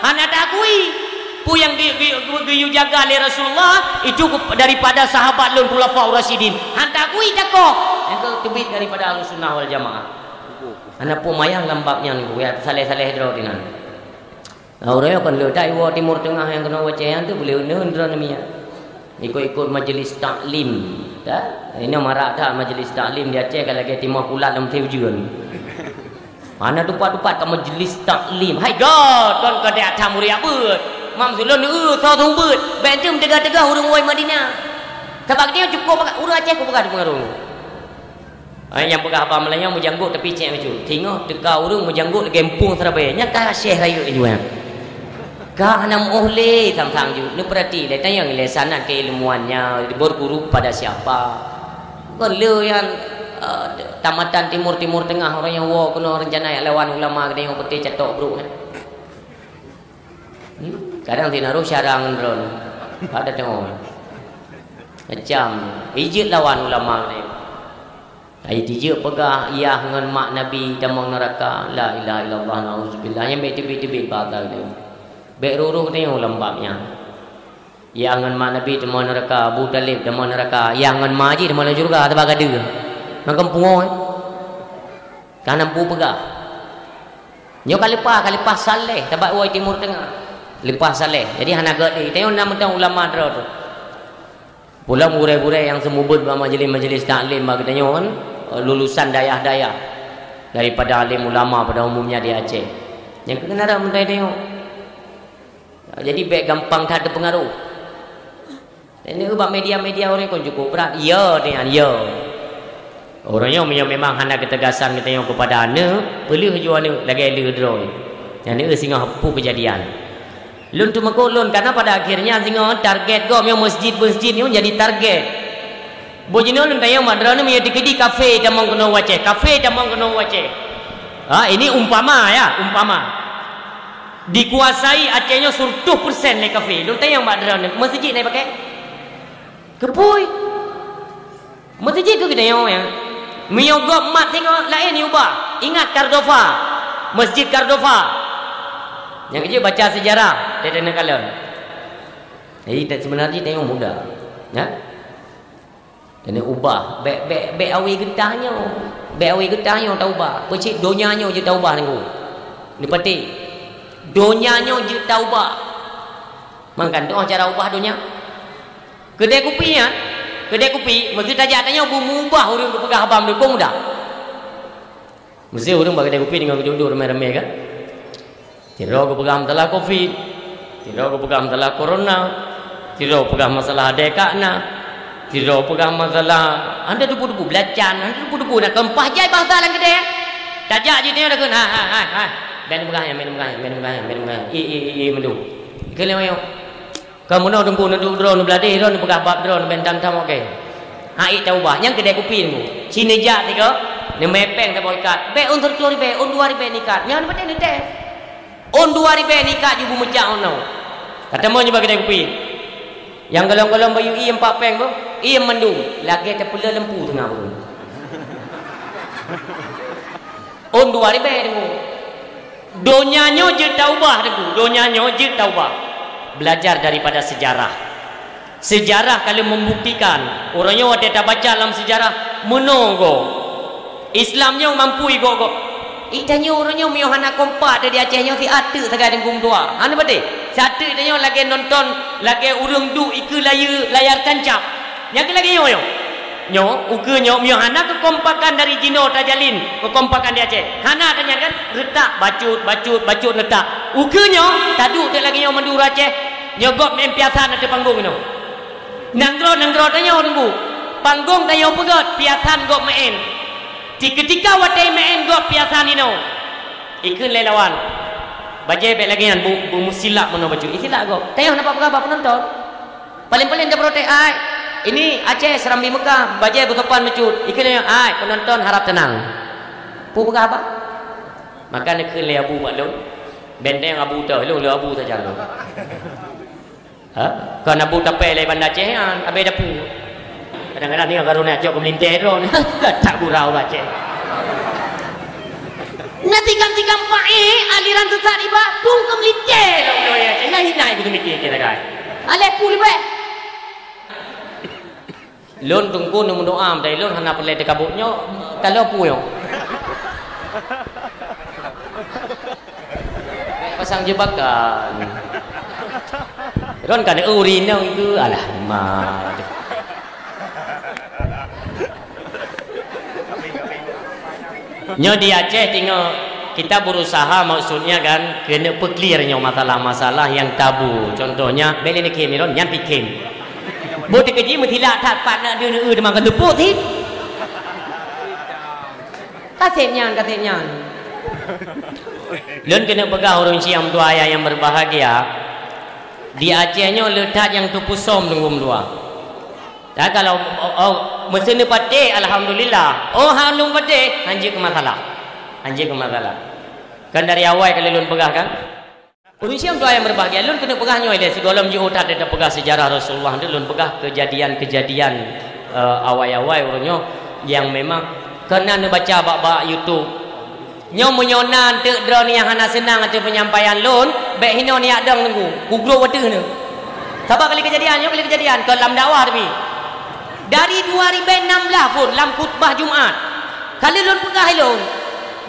hana tak akui. Yang dijaga oleh Rasulullah itu daripada sahabat lun khulafaur rasyidin. Hantar akui takoh. Yang tebit daripada Ahlussunnah wal Jamaah. Ana pun mayang lambapnya ni ya saleh-saleh dro dinan. Orang kan le dai wa timur tengah yang kena wacean tu boleh undra namanya. Ikut-ikut majlis taklim. Dah. Ini marak dah majlis taklim dia cek lagi timur pulat dalam tujuan. Mana tupat-tupat ke majlis taklim. Hai God, kon kada atam muria ber. Mam sulun tau tumbut bentum tegah-tegah urang woi Madinah sebab dia cukup urang Aceh ko pegang pengaruh yang pegah apa Melayu mu janggut tepi cek macam tengok tegah urang mu janggut gempung Surabaya nya ka Syekh rayu juga ka hanam ohle sang-sang ju ni perhati le tanya le sanad keilmuannya berguru pada siapa kon le yang tamatan timur tengah orang yang wo kena rencana lawan ulama tengok peti catok bro kan kadang tinaruh syarang drone ada tengok macam ijit lawan ulama ni ai dijek pegah iya dengan mak nabi damang neraka la ilaha illallah nauzubillah yang beti-beti batal ni bek ruruh tengok lembabnya iya dengan mak nabi damang neraka Abu Talib damang neraka yang dengan mak haji damang surga tabak ada nang kampung kan nampu pegah nyo kalipah saleh tabak woi timur tengah lepas saleh jadi hana gadi tengok nama tang ulama dro tu pula murai-murai yang semubut majlis-majlis taklim bagi tengok kan lulusan dayah-dayah daripada alim ulama pada umumnya di Aceh yang kena ada mentai tengok jadi baik gampang tak ada pengaruh ini ubah media-media orang kon cukup berat ya dengan ya orangnya memang hana ketegasan kita tengok kepada ana perlu jual lagi le dro yang ni singa hapu kejadian lun tu makulun karena pada akhirnya singo target gom yang masjid-masjid ni jadi target. Bojino lun tayang madrana me di kafe damang kena wace. Kafe damang kena wace. Ini umpama ya, umpama. Dikuasai Acehnya 100% le kafe. Lun tayang madrana masjid ni pakai. Kepui. Masjid tu kita yang ya. Miogop mat tengok lain ni ubah. Ingat Cordova. Masjid Cordova. Yang kerja baca sejarah dia kena kalah. Jadi sebenarnya tengok muda. Ya. Kena ubah. Bek awi getahnya. Bek awi getahnya tak ubah. Pecik donyanya je tak ubah tengok. Ni petik. Donyanya je tak ubah. Makan tu cara ubah donya. Kedai kopi ya. Kedai kopi mesti tajak tanya ubah urang pegah abang dia pun muda. Mesti urang bagi kedai kopi dengan duduk ramai-ramai kan. Tidak aku pegang masalah COVID, tidak aku pegang masalah corona, tidak aku pegang masalah dekakna, tidak aku pegang masalah anda debu-debu belacan, anda debu-debu nak kempah jai bahasa lang kedai. Tajak je dia dah kan. Ben pegang, mendu. Kele ayo. Kamu nak dempu nak drone beladih drone pegah bab drone ben tam okey. Hai tahu bah yang kedai kopi ni. Cineja tiga, ni mepeng tak boikat. Be untuk 2000, on 2000 nikat. Yang apa ni teh? On 2000 nikah jubu mecak ono. Kata mau nyoba kedai kopi. Yang golong-golong bayu i 4 peng tu, i mendung, lagi terpela lempu tengah pun. On 2000 tengok. Donyanya je taubah dengku, donyanya je taubah. Belajar daripada sejarah. Sejarah kalau membuktikan orangnya ada tak baca dalam sejarah menunggu Islamnya mampu go. Itanya orangnya mio hana kompak dari Acehnya si ate sagai dengkum tua. Hana bade. Satu itanya lagi nonton lagi urang du iku layar tancap. Yang lagi nyo. Nyo ukenya mio hana kekompakan dari Jino Tajalin, kekompakan di Aceh. Hana tanya kan retak bacut letak. Ukenya tadu tak lagi nyo mendur Aceh. Nyogok mempiasan ada panggung no. Nanggro tanya orang bu. Panggung tanya pegot piasan gok main. Ketika watai main gok piasan ini, ikut lelawan. Bajai baik lagi kan bu musilak mana baju. Istilah gok. Tanya apa apa penonton. Paling dia protes. Ai, ini Aceh Serambi Mekah. Bajai berkepan mecut. Ikut tanya. Ai, penonton harap tenang. Pu Mekah apa? Maka nak kelih abu buat lon. Benteng abu tahu. Lu abu saja lu. Kau abu tapai leh bandar Aceh kan. Abai dah pu. Kadang-kadang ni karuna cok kemelintir ron. Tak gurau Aceh. Nanti kan aliran sesat iba tung kemelintir. Naik begitu mikir kita kan. Alek pu lebih. Lon tungku nu mendoa dari lon hana pelai dekabutnya kalau pu yo. Pasang jebakan. Ron kan urin itu alah mah. Nyo di Aceh tinggal kita berusaha maksudnya kan kena clearnya masalah-masalah yang tabu. Contohnya beli ni kem ron yang pikem. Boleh kerja mutila tak partner dia demang kan tepuk ti. Kasihnya. Lun kena pegang orang Siam tua ayah yang berbahagia. Di Acehnya letak yang tu pusom tunggu dua. Dah kalau mesin pate alhamdulillah. Halum pate anjir ke masalah. Kan dari awal kalau lun pegah kan. Urusan doa yang berbahagia lun kena pegahnya dia segala menji otak dia pegah sejarah Rasulullah dia lun pegah kejadian awal-awal orangnya yang memang kena baca bab YouTube. Nyo menyonan tek drone yang hana senang atau penyampaian lun, baik hino ni adang nunggu. Gugro water ni. Sabar kali kejadian ke dalam dakwah tapi. Dari 2016 pun dalam khutbah Jumaat. Kali lun pegah lun.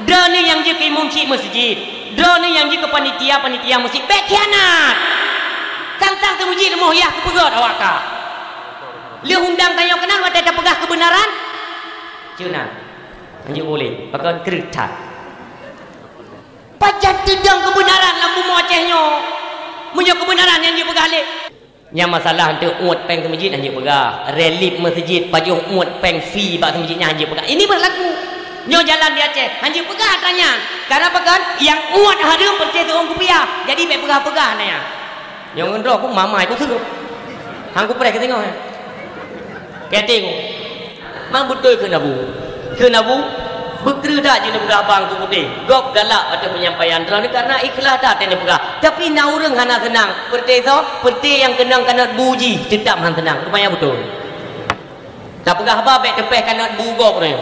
Drone yang je ke imam cik masjid. Drone yang je ke panitia masjid. Baik khianat. Tang-tang ke masjid moh ya ke pegot awak ka. Dia undang tanya kenal wadah dah pegah kebenaran. Cuna. Anjir boleh. Pakai keretat. Pacat tedang kebenaran lampu Acehnya. Punya kebenaran yang dia pegah lek. Yang masalah untuk uat peng ke masjid hanya pegah. Relip masjid pajuh uat peng fee bak ke masjidnya hanya pegah. Ini berlaku. Nyo jalan di Aceh hanya pegah tanya. Karena apa kan? Yang uat ada percaya tu orang kupiah. Jadi baik pegah-pegah nanya. Yang ngendro aku mamai aku suruh. Hang ku pernah ke tengok. Kete ku. Mang betul ke nabu? Bekerja je nak abang tu putih. Gok galak ada penyampaian terang karena ikhlas tak tena pegah. Tapi naureng hana tenang. Peti yang kenang kanat buji tetap han tenang. Rupanya betul. Tak pegah apa baik tepeh kanat bugok ni.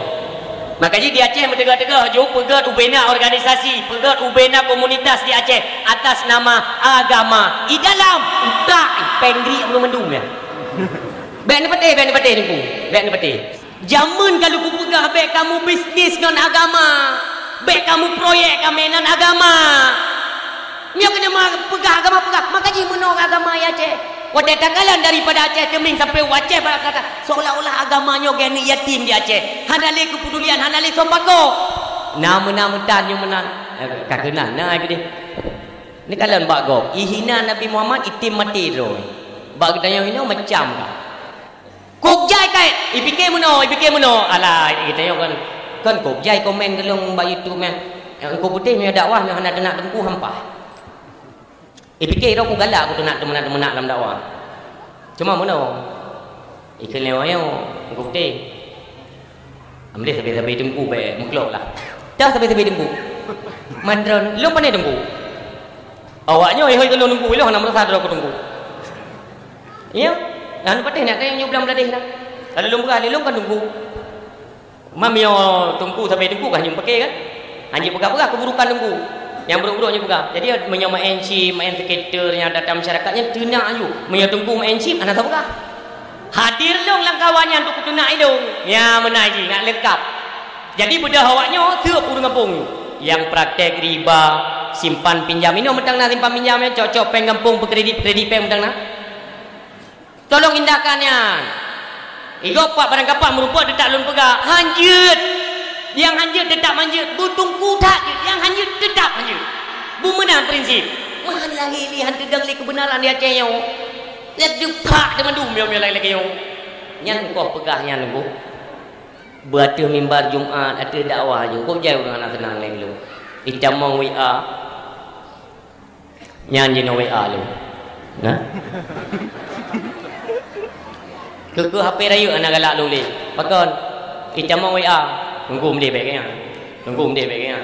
Makanya di Aceh mentegak-tegak jo pegat ubena organisasi, pegat ubena komunitas di Aceh atas nama agama. I dalam tak pengri belum mendung ya. Baik ni peti ni ku. Baik ni peti. Jamun kalau ku pegah baik kamu bisnis non agama, baik kamu proyek kami non agama. Nyo kena pegah agama pegah. Makanya menolak agama ya Aceh. Wadah takalan daripada Aceh Teming sampai Aceh kata seolah-olah agamanya gani yatim di Aceh. Hanale kepedulian, hanale sompako. Nama-nama tanya menang. Kakenan nah gitu. Ni kalian bak gok. Ihina Nabi Muhammad itim mati ro. Bak tanya ini macam ka. Kok jai kai ipike mono ala kita yo kan kok jai komen gelong ba YouTube men ko putih me dakwah me hendak nak tengku hampah ipike ro ko galak ko nak temenak dalam dakwah cuma mono ikan lewayo ko putih ambil sampai tengku be muklok lah dah sampai tengku mandron lu pandai tengku awaknya hoi kalau tengku lu nak merasa ko tengku iya. Anu patih nak tanya nyublang beladih dah. Kalau lum pegah lelong kan tunggu. Mamio tunggu sampai tunggu kan nyum pakai kan. Anjing pegah-pegah keburukan tunggu. yang buruk-buruknya bukan. Jadi menyo main chip, main skater yang datang masyarakatnya tenang aja. Menyo tunggu main chip, anak tahu bukan? Hadir dong langkawannya untuk kutunak itu. Ya menaji, nggak lengkap. Jadi bedah awaknya siap urung kampung. Yang praktek riba, simpan pinjam ini mentang nak simpan pinjamnya cocok pengampung pekredit peng mentang nak. Tolong indahkannya. Igo pak barang kapal merupakan detak lun pegak hanjut. Yang hanjut tetap hanjut, butungku tak yang hanjut tetap hanjut. Bu menang prinsip. Mahan lagi lihat dedang li kebenaran dia ceyong. Lihat depak dengan dum yang lagi yang. Nyan kau pegahnya nunggu. Buat mimbar Jumat ada dakwah je. Kau jauh dengan anak tenang lagi lu. Kita mau WA. Nyan je no WA lu. Nah. Ke HP rayu anak galak lu le. Pakon. Kita mau WA. Tunggu dia baiknya. Tunggu dia baiknya.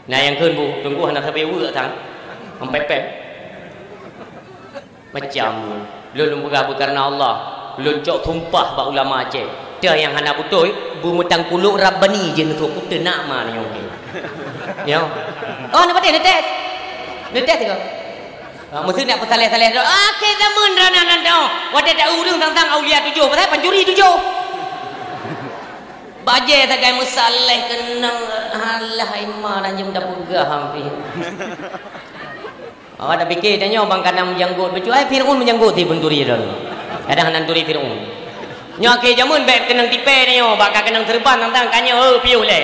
Nah yang kun bu, tunggu anak sampai wujud tang. Sampai pep. Macam lu bergabung karena Allah. Lu cok tumpah ba ulama Aceh. Dia yang hana betul bu mutang kuluk rabbani je untuk kutu nak ma ni okey. Ya. Oh nak patih netes. Netes ke? Mesti nak pesaleh-saleh dah. Okey zaman rana dah. Wadah tak urang tentang aulia 7 pasal pencuri 7. Baje tak gaya musaleh kenang halah imah dan jam dah pegah hampir. Awak dah fikir tanya bang kanam menjanggut becu Firaun menjanggut ti benturi dah. Kadang nanturi Firaun. Nya ke jamun baik kenang tipe nyo bakal kenang serban tentang kanyo piu le.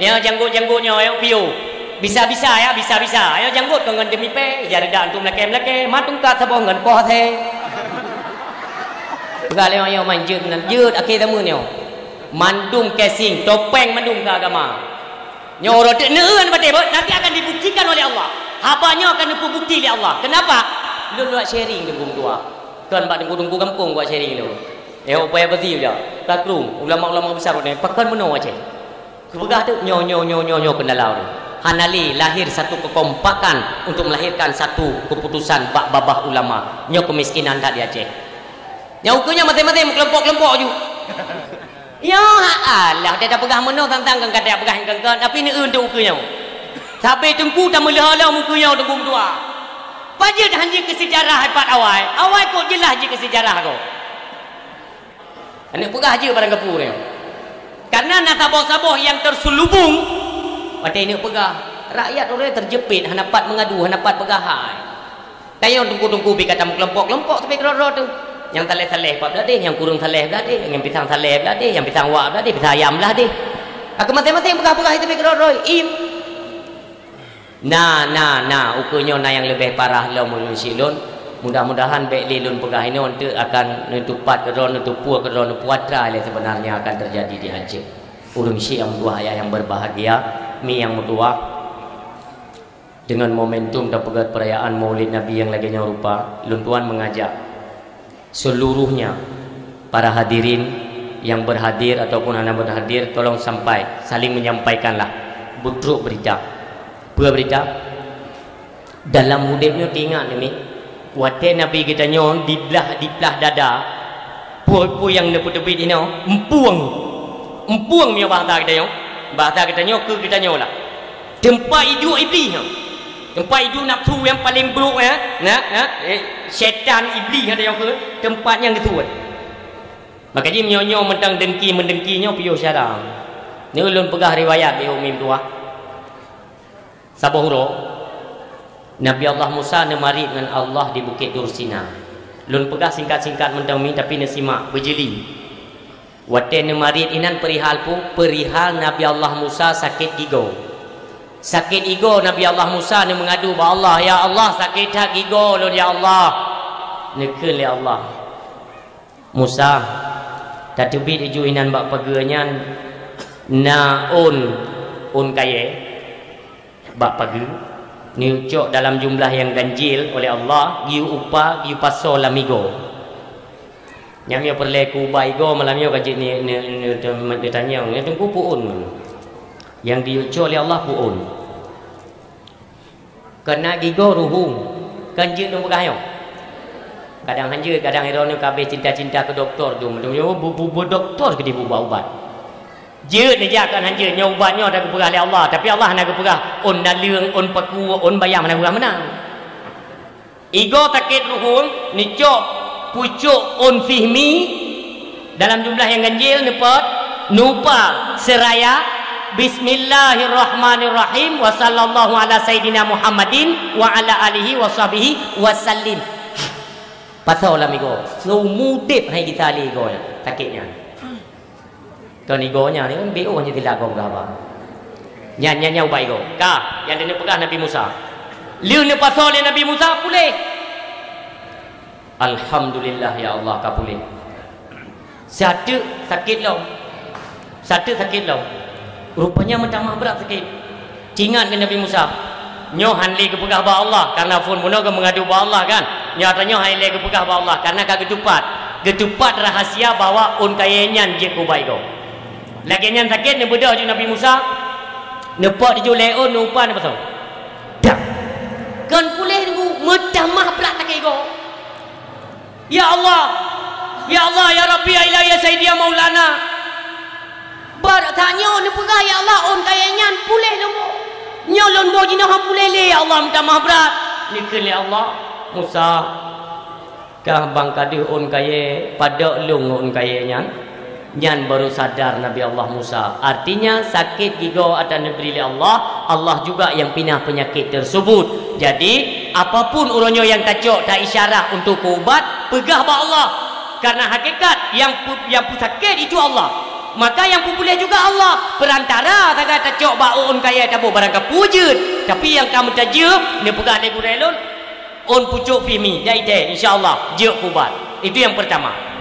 Nya janggut-janggutnya ayo piu. Bisa-bisa ya, bisa-bisa. Ayo janggut dengan demi pe jar dak antum lake-lake matung ka sabong ngan poh the. Pegale ayo manjut nan jeut akhir tamu nyo. Mandung casing, topeng mandung ke agama. Nyoro dek neun badai nanti akan dibuktikan oleh Allah. Habanya akan dibukti oleh Allah. Kenapa? Lu buat sharing dengan tua. Kan bak tunggu kampung buat sharing lu. Upaya betul je. Takrum ulama-ulama besar ni pakan meno aja. Kebegah tu nyo kendalau tu. Hanali lahir satu kekompakan untuk melahirkan satu keputusan bak babah ulama. Nyo kemiskinan tak di Aceh. Nyo ukunya mati-mati kelompok-kelompok ju. Ya Allah dia dah pegah meno tentang kan kata pegah kan tapi ni untuk ukunya. Sampai tengku tak melihala mukanya tengku tua. Pajak dah hanji ke sejarah hebat awal. Awal kok jelas je ke sejarah kau. Anak pegah je barang kapur ni. Karena nasabah-sabah yang terselubung pada ini pegah. Rakyat orang terjepit hanapat mengadu hanapat pegahai. Tanya tengku-tengku bi kata kelompok-kelompok sampai kerot tu. Yang saleh-saleh pak belah deh, yang kurung saleh belah deh, yang pisang saleh belah deh, yang pisang wak belah deh, pisang ayam belah deh. Aku masing-masing pegah-pegah itu mikro-roy im. Nah, ukurnya yang lebih parah lah silun. Mudah-mudahan baik lilun pegah ini untuk akan nutupat keron, nutupu keron, puatra sebenarnya akan terjadi di Aceh. Urung Syekh yang dua ayah yang berbahagia, mi yang mutua dengan momentum dan pegat perayaan Maulid Nabi yang lagi rupa, lun tuan mengajak seluruhnya para hadirin yang berhadir ataupun anda berhadir tolong sampai saling menyampaikanlah butruk berita dalam hidupnya ingat ni waktu Nabi kita nyon di belah dada pu yang neput-neput ini empuang punya bahasa kita nyon ke kita nyon lah tempat hidup iblis tempat hidup nafsu yang paling buruk syaitan iblis ada yang ke tempat yang ketuat. Makanya menyonyo mentang mendengkinya piyo syarang. Ni ulun pegah riwayat di umim tua. Sabohuro Nabi Allah Musa nemari dengan Allah di Bukit Dursina. Lun pegah singkat-singkat mentang mi tapi nasimak berjeli. Wate nemari inan perihal Nabi Allah Musa sakit gigo. Sakit ego Nabi Allah Musa ni mengadu ba Allah, ya Allah sakit hak ego lun ya Allah. Nekun ya Allah. Musa tatubit ijuinan bak pagenyan na on kaye bak page ni ucok dalam jumlah yang ganjil oleh Allah giu upa giu paso lamigo. Yang dia perleku baigo malam yo kaji ni ditanya ni tunggu puun. Yang diucok oleh Allah puun. Kena gigo ruhung. Kanjil tu bukan yo. Kadang hanjir, kadang iron ni kabeh cinta-cinta ke doktor tu. Bu doktor ke dia buat ubat. je ni ja kan hanje nyobatnya dak perah oleh Allah tapi Allah nak perah on naleung on paku on bayam nak perah menang ego takit ruhung ni cok pucuk on fihmi dalam jumlah yang ganjil nepot nupa seraya bismillahirrahmanirrahim wa sallallahu ala sayyidina Muhammadin wa ala alihi wa sahbihi wasallim pasal lah ego semudip hai kita ali ego takitnya tuan egonya ni kan BO hanya tidak kau berapa nyanyi ubah ego kah yang dia pegang Nabi Musa liu ni pasal dia Nabi Musa pulih alhamdulillah ya Allah kau pulih satu sakit lo rupanya mentamah berat sakit cingat ke Nabi Musa nyoh hanli ke pegah ba Allah karena pun muno ke mengadu ba Allah kan nyatanya hanli ke pegah ba Allah karena ka getupat rahasia bahwa un kayenyan je ku bai go lagi nyan sakit ni bedah je Nabi Musa nepak dia leon nupa ni pasal dak kan pulih ni medamah berat sakit go ya Allah ya Rabbi ya Ilahi ya Sayyidi ya Maulana bar tanya ni pegah ya Allah on kayenyan pulih lu nyolon bo jinah pulih le ya Allah medamah berat ni ke ya Allah Musa kah bang kadu on kaye pada lung on kayenyan nyan baru sadar Nabi Allah Musa artinya sakit gigo ada negeri Allah Allah juga yang pinah penyakit tersebut jadi apapun uronyo yang tacok tak isyarah untuk ubat pegah ba Allah karena hakikat yang sakit itu Allah maka yang pulih juga Allah perantara tak tacok ba on kaya tabu barang kapujud tapi yang kamu tajub ni pegah legu relon on pucuk fimi dai insyaallah je ubat itu yang pertama.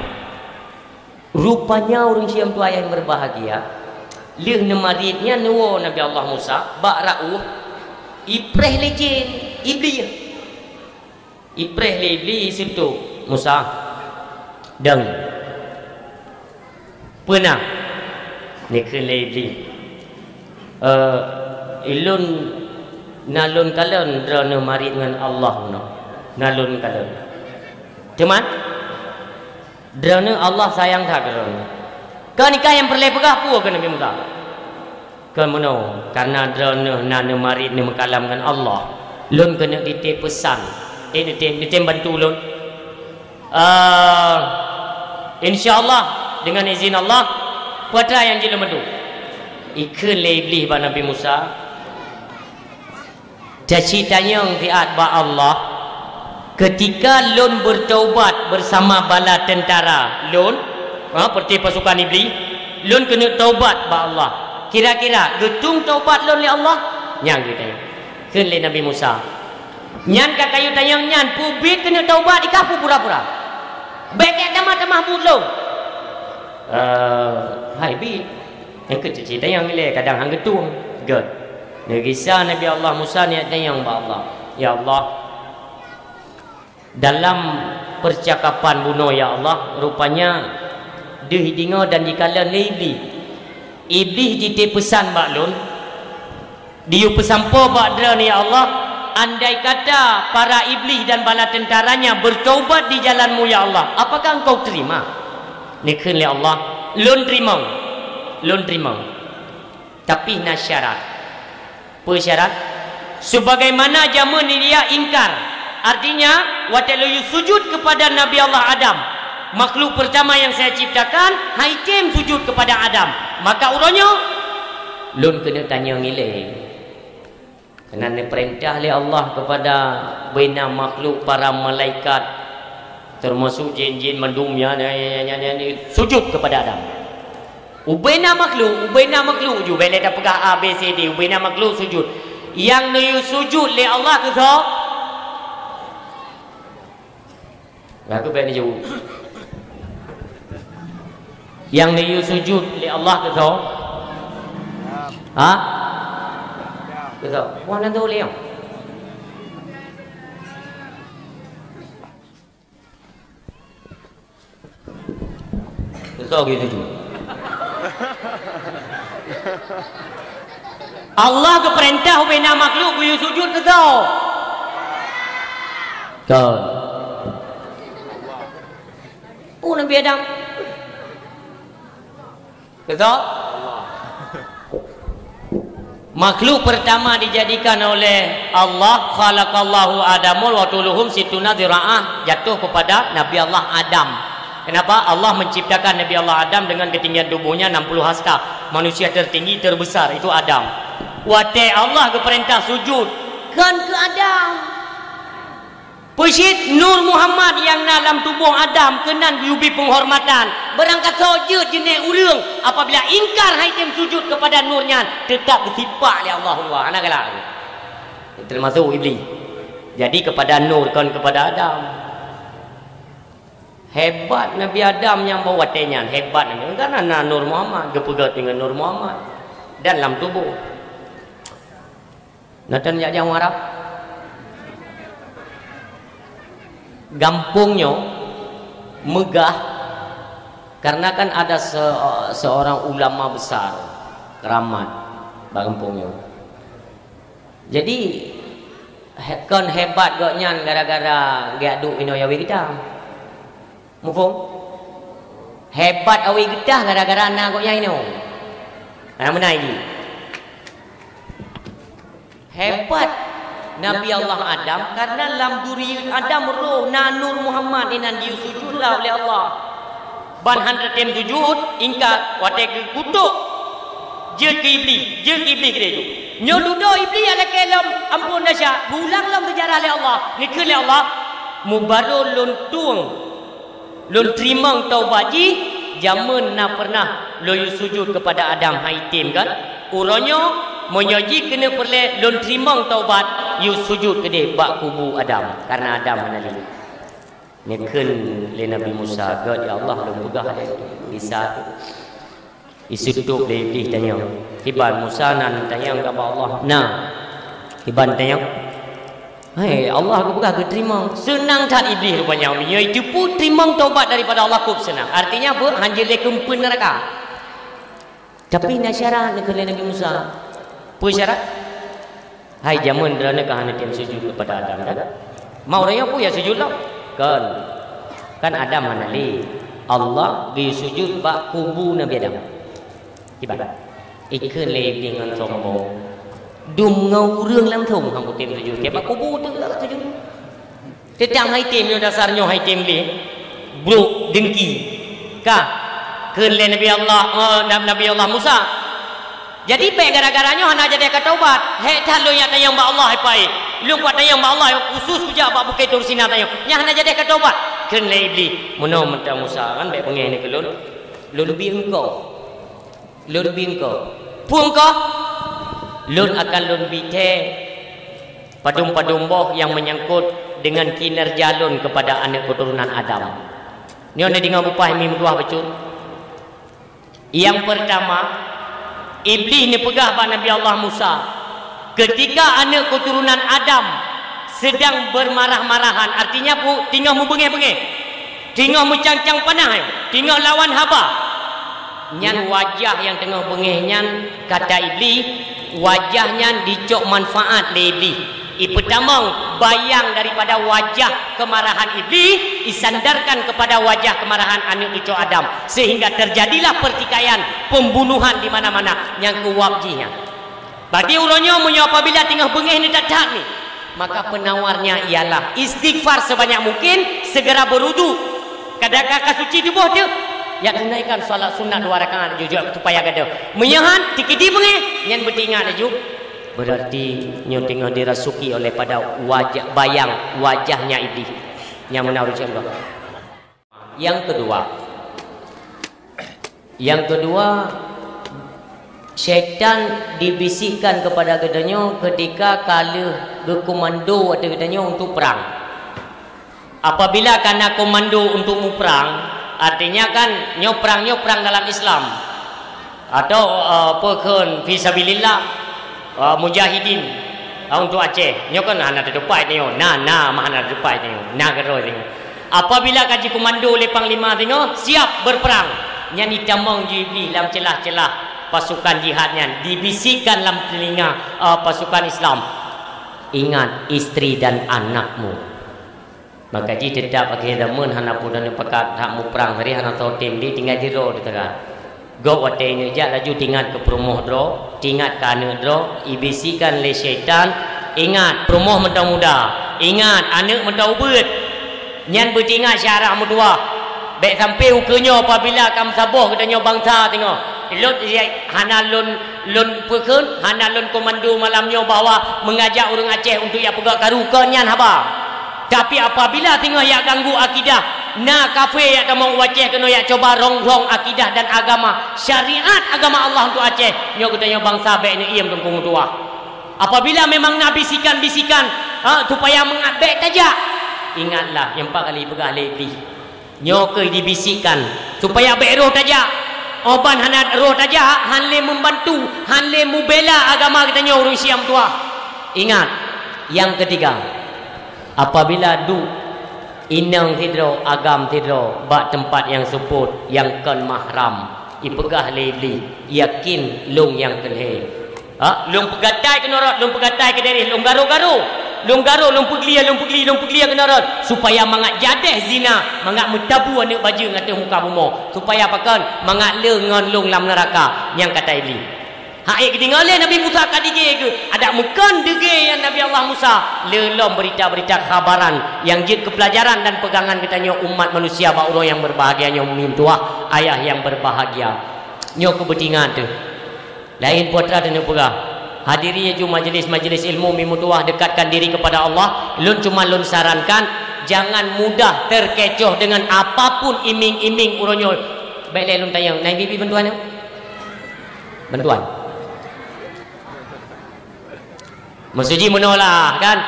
Rupanya orang Syiam tu ayah yang berbahagia lih nemaritnya nuwo Nabi Allah Musa bak ra'uh ipreh lecin iblis ipreh le iblis itu Musa dan pernah ni ke le iblis ilun nalun kalon drone marit dengan Allah no nalun kalon cuman drone Allah sayang tak drone kau nikah yang perlu pegah pu ke Nabi Musa ke mana karena drone nana mari ni mekalam dengan Allah lun kena ditip pesan ditip bantu lun insyaallah dengan izin Allah pada yang jila madu ikut lebih ba Nabi Musa cita-citanya fiat ba Allah ketika lun bertaubat bersama bala tentara lun seperti pasukan iblis lun kena taubat ba Allah kira-kira getung taubat lun li Allah nyang kita keun li Nabi Musa nyan ka kayu tayang nyan publik kena taubat ikapu pura-pura baik tamah-tamah bulung hai bi yang kecil tayang ni kadang hang getung god negisa Nabi Allah Musa niat tayang ba Allah ya Allah dalam percakapan bunuh ya Allah rupanya dihidingo dan dikala iblis ditip pesan baklun diu pesampo bakdra ni ya Allah andai kata para iblis dan bala tentaranya bertaubat di jalanmu ya Allah apakah engkau terima nikun ya Allah lun terima tapi nak syarat persyarat sebagaimana zaman dia ingkar artinya watalu sujud kepada Nabi Allah Adam makhluk pertama yang saya ciptakan haikem sujud kepada Adam maka uronyo lun kena tanya ngileh kerana perintah oleh Allah kepada bina makhluk para malaikat termasuk jin-jin mendumnya sujud kepada Adam ubena makhluk ju bela dah pegah A B C D ubena makhluk sujud yang nu sujud le Allah ke so aku baik ni jauh yang ni sujud li Allah ke so ha ke so wah nanti boleh ke so gitu sujud Allah ke perintah bina makhluk ku sujud ke so kan Nabi Adam. Betul? Makhluk pertama dijadikan oleh Allah, khalaqallahu adamul wa tuluhum situna dzira'ah, jatuh kepada Nabi Allah Adam. Kenapa? Allah menciptakan Nabi Allah Adam dengan ketinggian tubuhnya 60 hasta. Manusia tertinggi terbesar itu Adam. Wate Allah ke perintah sujud kan ke Adam. Pesit Nur Muhammad yang dalam tubuh Adam kenan diubi penghormatan. Berangkat saja jenis urang apabila ingkar haitim sujud kepada nurnya tetap ditipak oleh Allah. Anak galak. Termasuk iblis. Jadi kepada nur kan kepada Adam. Hebat Nabi Adam yang bawa tenyan, hebat Nabi. Karena Nur Muhammad gepegat dengan Nur Muhammad dan dalam tubuh. Natan jak jauh Arab. Gampungnya megah karena kan ada seorang ulama besar keramat gampungnya. Jadi kan hebat gaknya gara-gara gaduh inoyawi kita. Mufum hebat awi kita gara-gara anak gaknya ino. Mana ini? Hebat Nabi Allah Adam karena dalam duri Adam roh Nur Muhammad inan dia sujudlah oleh Allah. Ban 100 tem sujud ingkar wate ke kutuk. Je ke iblis ke dia. Nyo dudo iblis ala kelam ampun dasya. Bulang lam sejarah oleh Allah. Ni ke oleh Allah mubaru luntung. Lun terima taubat ji zaman na pernah lo sujud kepada Adam haitim kan. Uronyo menyoji kena perle lon terima taubat you sujud ke dia bak kubu Adam karena Adam menali ni ken le Nabi Musa god ya Allah lu pegah bisa isu tutup le iblis tanya hiban Musa nan tanya kepada Allah nah hiban tanya hai Allah aku pegah ke terima senang tak iblis rupanya dia itu pun terima taubat daripada Allah kub senang artinya apa hanjil le kempen neraka tapi nasyarat ke le Nabi Musa syarat hai jamun derana kahana tim sujud kepada Adam kan mau raya pu ya sujudlah kan Adam manali Allah di sujud bak kubu Nabi Adam tiba ikut le dengan sombong dum ngau urang lam thong hang tim sujud ke bak kubu tu sujud tetang hai tim yo dasarnya hai tim le bro dengki ka ke le Nabi Allah Musa. Jadi pe gara-garanya hana jadi kata taubat. He talo yang tayang ba Allah pai. Lu kuat tayang ba Allah khusus puja ba bukai tursina tayang. Nya hana jadi kata taubat. Ken le iblis muno menta Musa kan baik pengeh ni kelun. Lu lebih engkau. Lu lebih engkau. Puang kau. Lun akan lun bite padum-padum boh yang menyangkut dengan kinerja lun kepada anak keturunan Adam. Ni ona dengar upah mim dua betul. Yang pertama iblis ni pegah pada Nabi Allah Musa ketika anak keturunan Adam sedang bermarah-marahan artinya pu tinggal mu bengeh-bengeh tinggal mu cang-cang panah tinggal lawan haba nyan wajah yang tengah bengeh nyan kata iblis wajahnya dicok manfaat le iblis pertama bayang daripada wajah kemarahan iblis disandarkan kepada wajah kemarahan anak cucu Adam sehingga terjadilah pertikaian pembunuhan di mana-mana yang kewabjinya. Berarti uronyo munyo apabila tengah bengih ni tak ni maka penawarnya ialah istighfar sebanyak mungkin segera berwudu kadang-kadang suci tubuh dia ya tunaikan solat sunat 2 rakaat juga supaya gada menyahan tikidi bengih yang bertingat juga berarti nyo tengah dirasuki oleh pada wajah bayang wajahnya iblis yang menaruh Allah. Yang kedua syaitan dibisikkan kepada gedanya ketika kala berkomando atau gedanya untuk perang. Apabila karena komando untuk perang artinya kan nyo perang dalam Islam atau perken fisabilillah mujahidin untuk Aceh nyo kan ana depai tengok mana depai tengok gero tengok apabila kaji komando oleh panglima tengok siap berperang nyani tamong iblis dalam celah-celah pasukan jihadnya dibisikkan dalam telinga pasukan Islam ingat istri dan anakmu maka ji tetap akhir zaman hana pun dan pakat hak mu perang hari hana tahu tim di tinggal jero di tengah Gok watenya jak laju tingat ke perumoh dro, tingat ke anak dro, ibisikan le syaitan, ingat perumoh mentau muda, ingat anak mentau ubet. Nyan bertingat syarah mutua. Baik sampai ukenya apabila kam sabuh katanya bangsa tengok. Lot hana lun pekun, hana lun komando malamnya bawa mengajak orang Aceh untuk ya pegak karu kenyan haba. Tapi apabila tengok ya ganggu akidah, na kafe ya kamu Aceh kena ya coba rong-rong akidah dan agama, syariat agama Allah untuk Aceh. Nyo katanya bangsa baik ni iam tengkung tua. Apabila memang nak bisikan-bisikan supaya mengabek saja, ingatlah yang 4 kali pegah lebih. Nyo ke dibisikkan supaya baik roh saja. Oban hanat roh saja, hanle membantu, hanle mubela agama katanya orang Syiam tua. Ingat, yang ketiga, apabila du inang tidro agam tidro bak tempat yang suput yang kan mahram ipegah leli yakin lung yang kenhe lung pegatai kenorot lung pegatai ke dari lung garu-garu lung peglia kenorot supaya mangat jadeh zina mangat mentabu anak baju ngata muka bumo supaya apakan mangat lengan lung lam neraka yang kata iblis. Haik ketinggalan Nabi Musa kadige ke ada mukan dege yang Nabi Allah Musa lelom berita-berita khabaran yang jid kepelajaran dan pegangan katanya umat manusia ba orang yang berbahagia nyo mintuah ayah yang berbahagia nyo kebetingan tu lain putra dan pegah hadirinya ju majlis-majlis ilmu mimutuah dekatkan diri kepada Allah lun cuma lun sarankan jangan mudah terkecoh dengan apapun iming-iming uronyo baik lun tanya naik bibi bantuan Maksudnya menolak kan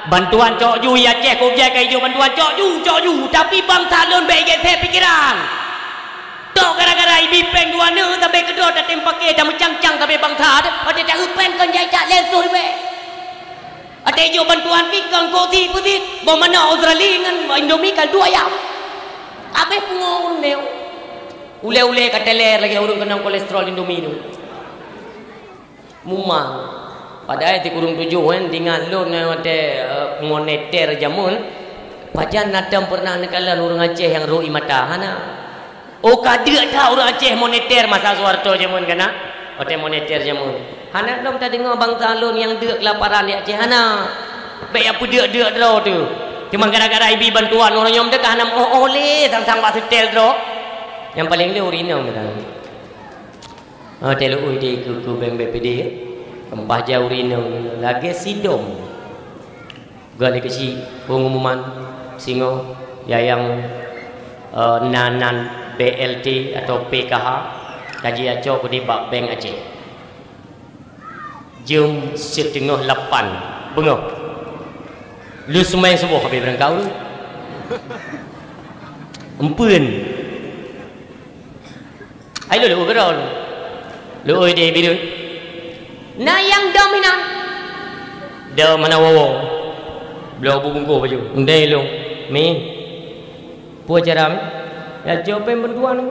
bantuan cok ju ya cek objek kai ju bantuan cok ju tapi bangsa lon baik saya pikiran tok gara-gara ibi peng dua ne tapi kedua dah tempake dah mencang-cang tapi bangsa ada tak upen kan jai tak lentur be ada ju bantuan pikang kosi putih bawa mana Australia dengan Indomie kan dua ayam abe pungong neu ule-ule kateler lagi urang kena kolesterol Indomie tu mumah padahal di kurung 7 kan dengan loan ada moneter jamun pajan nadam pernah nekalan orang Aceh yang roi mata hana oh kadir tak orang Aceh moneter masa Suharto jamun kana ada moneter jamun hana dom tak dengar bangsa loan yang dek kelaparan di Aceh hana baik apa dek draw tu cuma gara-gara ibi bantuan orang yang dekat hana oleh sang-sang pak setel draw yang paling dia urinau kata telu ide ku beng BPD kembah jauh rina lagi sidom gali kecil pengumuman singo yang nanan BLT atau PKH kaji aco ku di bak bank Aceh jam 7:30 bengok lu semua yang sebuah habis berangkau lu empun ayo lu berol lu ide bidun nah yang dominan dah mana wawo belau bungku baju ndai lu mi puas cara mi ya jauh pembantuan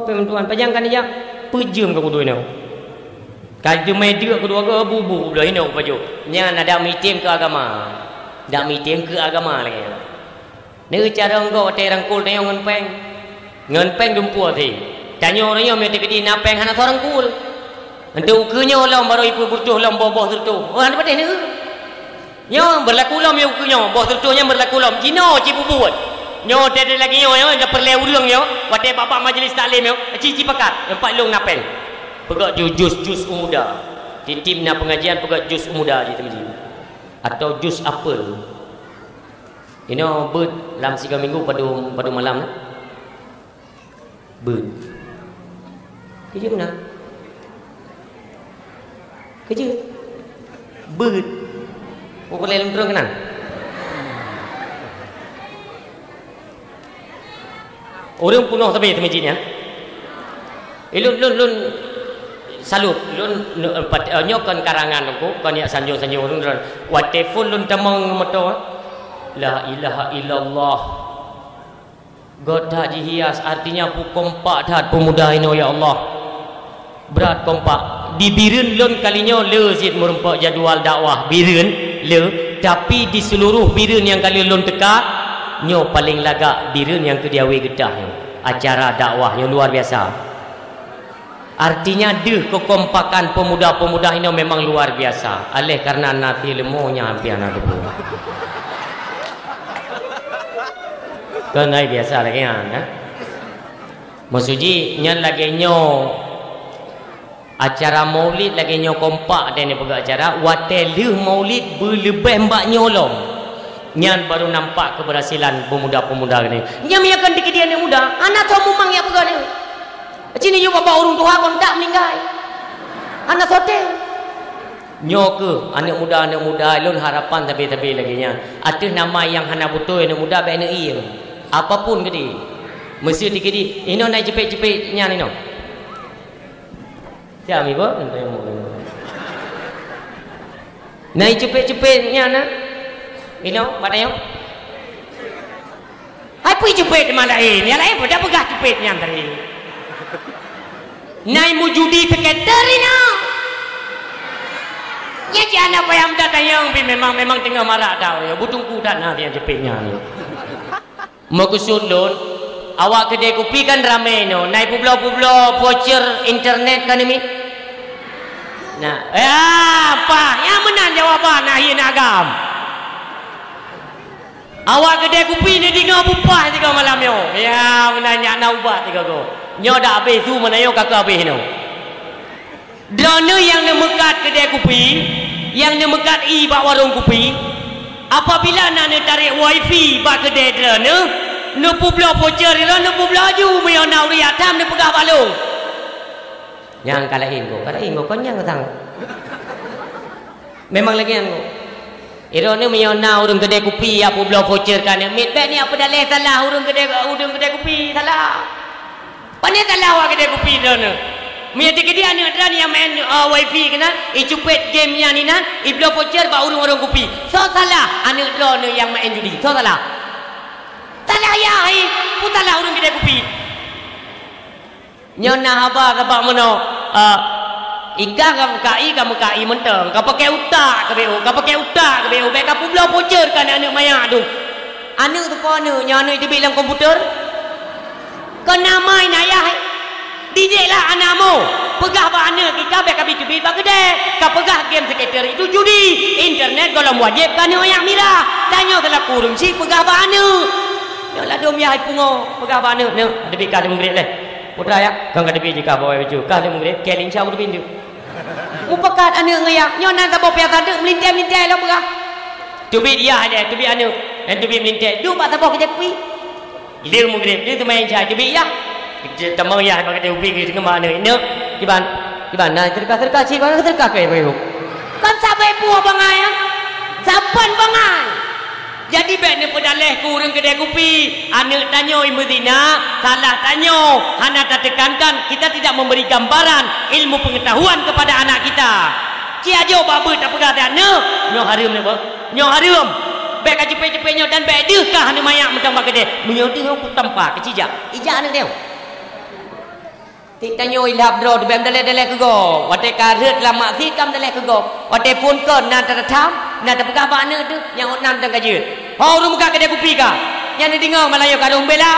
pembantuan pajangkan aja pejum ke kudu ini kalau media kedua ke bubu belah ini baju nyan ada meeting ke agama dak meeting ke agama lagi ni cara engkau te rangkul tanya ngenpeng dumpu thi tanya orangnya mesti kedi napeng hana orang kul nanti ukunya lam baru ibu butuh lam boh tertu oh ada pada ni nyo berlaku lam yo ukunya boh tertunya berlaku lam jino cipu buat nyo tadi lagi nyo dah perle urang yo wate bapak majlis taklim yo cici pakat empat long napeng pegak jus umuda di tim na pengajian pegak jus umuda di tempat atau jus apel ini bird dalam 3 minggu pada malam bird kerja mana kerja bird boleh lem terang kenal orang punuh tapi temujinnya lun salut lun nyokan karangan aku kan ya sanjung lun wa telefon lun tamang moto la ilaha illallah goda dihias artinya pu kompak dah pemuda ini ya Allah berat kompak di Biren lon kalinya le zid merempak jadual dakwah Biren le tapi di seluruh Biren yang kali lon teka nyo paling lagak Biren yang kediawi gedah acara dakwah yang luar biasa Artinya deh kekompakan pemuda-pemuda ini memang luar biasa. Alih karena nanti lemonya hampir anak debu. Kan biasa lagi kan? Maksudnya nyan lagi nyo acara maulid lagi nyo kompak dan ni pegak acara. Wateluh maulid berlebih mbak nyolong. Nyan baru nampak keberhasilan pemuda-pemuda ni. Nyan miakan dikit dia ni muda. Anak tu mumang ya pegak ni. Cini you bapak urung Tuhan kon tak meninggal. Anak hotel. Nyoke anak muda lun harapan tapi lagi nya. Atau nama yang hana betul anak muda baik anak iya. Apapun gede. Mesti dikidi. Ino naik cepet-cepet nya ni no. Siap ibu. Naik cepet-cepet nya na. Ino padanya. Hai pui cepet mana ini? Yang lain pada pegah cepetnya tadi. Nai mujudi seketerina. Ya jangan apa yang datang yang memang tengah marah dah. Ya butung kuda nanti yang cepetnya ni. Mau kesulun, awak kedai kopi kan ramai no. Nai pulau voucher internet kan ini. Nah, apa? Yang menang jawapan nahi nagam. Awak kedai kopi ni dengar bupah tiga malam yo. Ya menanya nak ubat tiga go. Nyo dah habis tu mana yo kakak habis no. Drone yang nemekat kedai kopi, yang nemekat bak warung kopi, apabila nak tarik wifi bak kedai drone, nu publo voucher dia nu publo ju meyo nak riak tam ni pegah balung. Yang kalahin go kan yang tang. Memang lagi yang go. Iro ni meyo nak urung kedai kopi apa publo voucher kan mit bet ni apa dah leh salah urung kedai kopi salah. Pandai salah awak kedai kopi dah ni. Mia tiga dia ni ada yang main wifi kena, icupet game yang ni nan, iblo voucher ba urung kopi. So salah anak dah ni yang main judi. So salah. Salah ya hai, putalah urung kedai kopi. Nyona apa mono ika kamu kai menteng. Kau pakai utak ke BO. Baik kau pula voucher kan anak maya tu. Anak tu kau nyona itu bilang komputer. Kau namai ayah didik lah anakmu pegah ba anak kita baik kami cubit ba gede kau pegah game skater itu judi internet kalau wajib kan ayah mira tanya salah kurung si pegah ba anak yo lah dom ya pungo pegah ba anak ne debi ka mungret le putra ya kang ka debi jika bawa baju ka mungret kelin chau debi ndu mupakat anak ngayak nyona ta bawa piata de melintai lo pegah cubit dia ada cubit anak dan cubit melintai du ba ta bawa kita kuih dia mungkin dia tu main cah cubit ya temang ya pakai dia ubi ke mana ini di mana terka sih mana terka kayak begitu kan sampai puas bangai ya saban bangai jadi beknya pedaleh kurang kedai kopi anak tanyo ibu dina salah tanyo hana tak tekankan kita tidak memberi gambaran ilmu pengetahuan kepada anak kita cia jo babu tak pegang anak nyo harum ni nyo harum baik cepet-cepetnya dan baik dekah ni mayak macam bagede menyoding aku tampak kecijak ijak anak dia tik tanyo ilhab dro bem dale ke go wate karet lama si kam dale ke go wate pun ke na ta tham na ta pegah ba anak tu yang nam tang kaje ho rum ka kedai kopi ka yang ni dengar malayo ka dong bela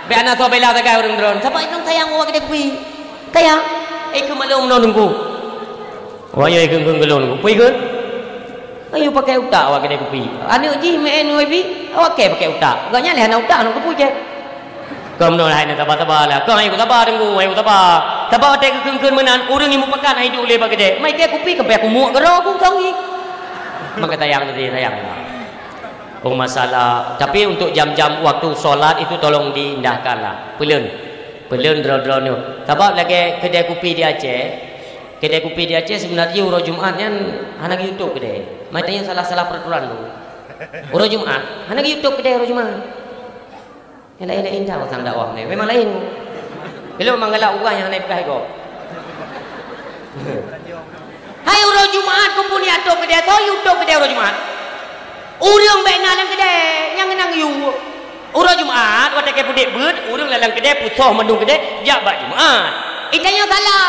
be anak so bela ta ka urang dron siapa itu sayang wa kedai kopi kaya ke malum no nunggu wa yo ke gelon kopi ke ayo pakai utak awak kedai kopi. Anak ji main wifi, awak pakai utak. Agaknya leh anak utak nak kopi je. Kau menolak hai nak tabar lah. Kau ayo tabar tunggu, ayo tabar. Tabar tek keun menan, urang imu pakan ai duk le ba kedai. Mai kedai kopi ke aku muak gero aku songi. Maka tayang tadi tayang. Oh masalah. Tapi untuk jam-jam waktu solat itu tolong diindahkanlah. Peleun dro-dro ni. Tabar lagi kedai kopi di Aceh. Kedai kopi di Aceh sebenarnya urut Jumatnya hanya YouTube kedai. Mai tanya salah peraturan tu. Urut Jumat, hanya YouTube kedai urut Jumat. Yang lain tahu tentang dakwah ni. Memang lain. Bila mengalak orang yang naik pekai kau. Hai urut Jumat kumpul ni atuk kedai, so YouTube kedai urut Jumat. Urang baik nalang kedai, yang nang you. Urut Jumat, watak ke pudik beut, urang lalang kedai, pusoh mendung kedai, jak bak Jumat. Itanya salah.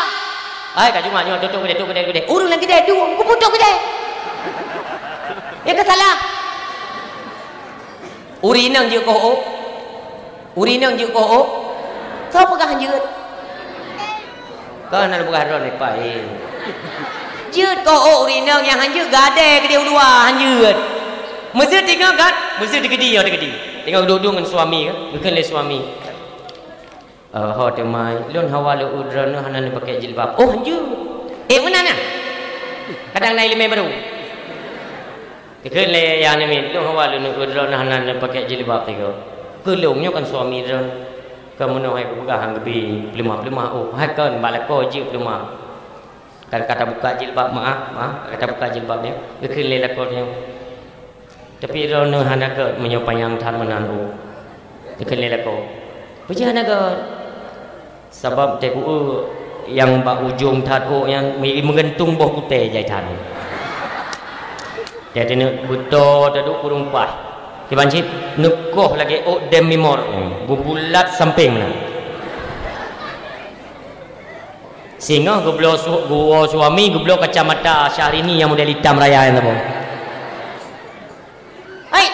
Ai kat Jumat tutup kedai. Urang lagi kedai tu, aku putuk kedai. Ya ke salah? Urinang je ko. Urinang je ko. Kau pegang je. Kau nak buka ron lepas jut kau rina yang hanya gade ke dia luar hanya mesti tengok kan mesti digedi tengok duduk dengan suami kan bukan le suami ho temai lon hawa le udran hanan pakai jilbab oh hanya mana nah kadang naik lima baru bukan le yang ni lon hawa le udran hanan pakai jilbab tengok kelongnya kan suami ron kamu nak hai pegang gebi pelima oh hai kan balako je pelima kata buka jilbab maaf kata buka jilbab dia kekil lakonnya tapi rono hanaga menyopayang than menanu kekil lako puji hanaga sebab teku yang bak ujung than yang menggentung boh kute jai than jadi nak betul duduk kurung pah kibancit nekoh lagi demimor bubulat samping mana sehingga gublo suami gublo kacamata Syahrini yang model hitam raya yang tu. Hai,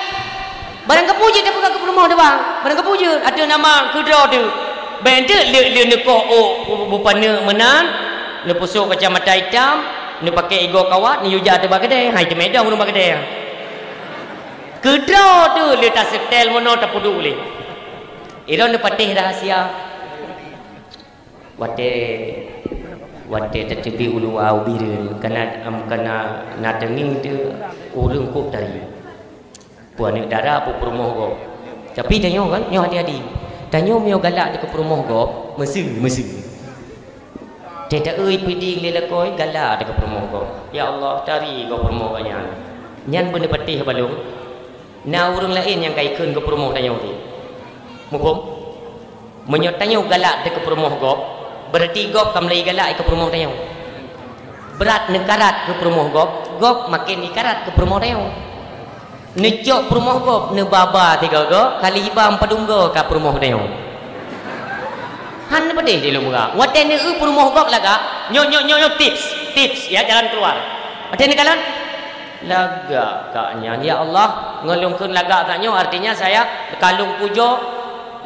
barang kepuja dia buka ke rumah dia bang. Barang kepuja ada nama kedua tu. Benda le neko bupana menan, le pusuk kacamata hitam, le pakai ego kawat, ni ujar tu bagade. Hai tu medan rumah bagade. Kedua tu le tak setel mono tak pudu le. Iron le patih rahasia. Wate tetapi ulu au birin kena natenging tu urang kop dari puan ni darah pu perumoh go tapi tanyo kan nyo hati-hati tanyo meo galak dekat perumoh go mesi tidak piding le lakoi galak dekat perumoh go ya Allah cari go perumoh banyak nyan benda patih balung na urang lain yang kaikeun ke perumoh tanyo ti mukum menyo tanyo galak dekat perumoh go berarti gop kamlai galak ke perumoh tayau berat nekarat ke perumoh gop makin nikarat ke perumoh tayau necok perumoh gop ne baba tiga go kali ibam padunggo ka perumoh tayau han pedih di lumba waten ne perumoh gop laga nyo tips ya jalan keluar waten kalan laga kaknya ya Allah ngelungkeun laga kaknya artinya saya kalung pujo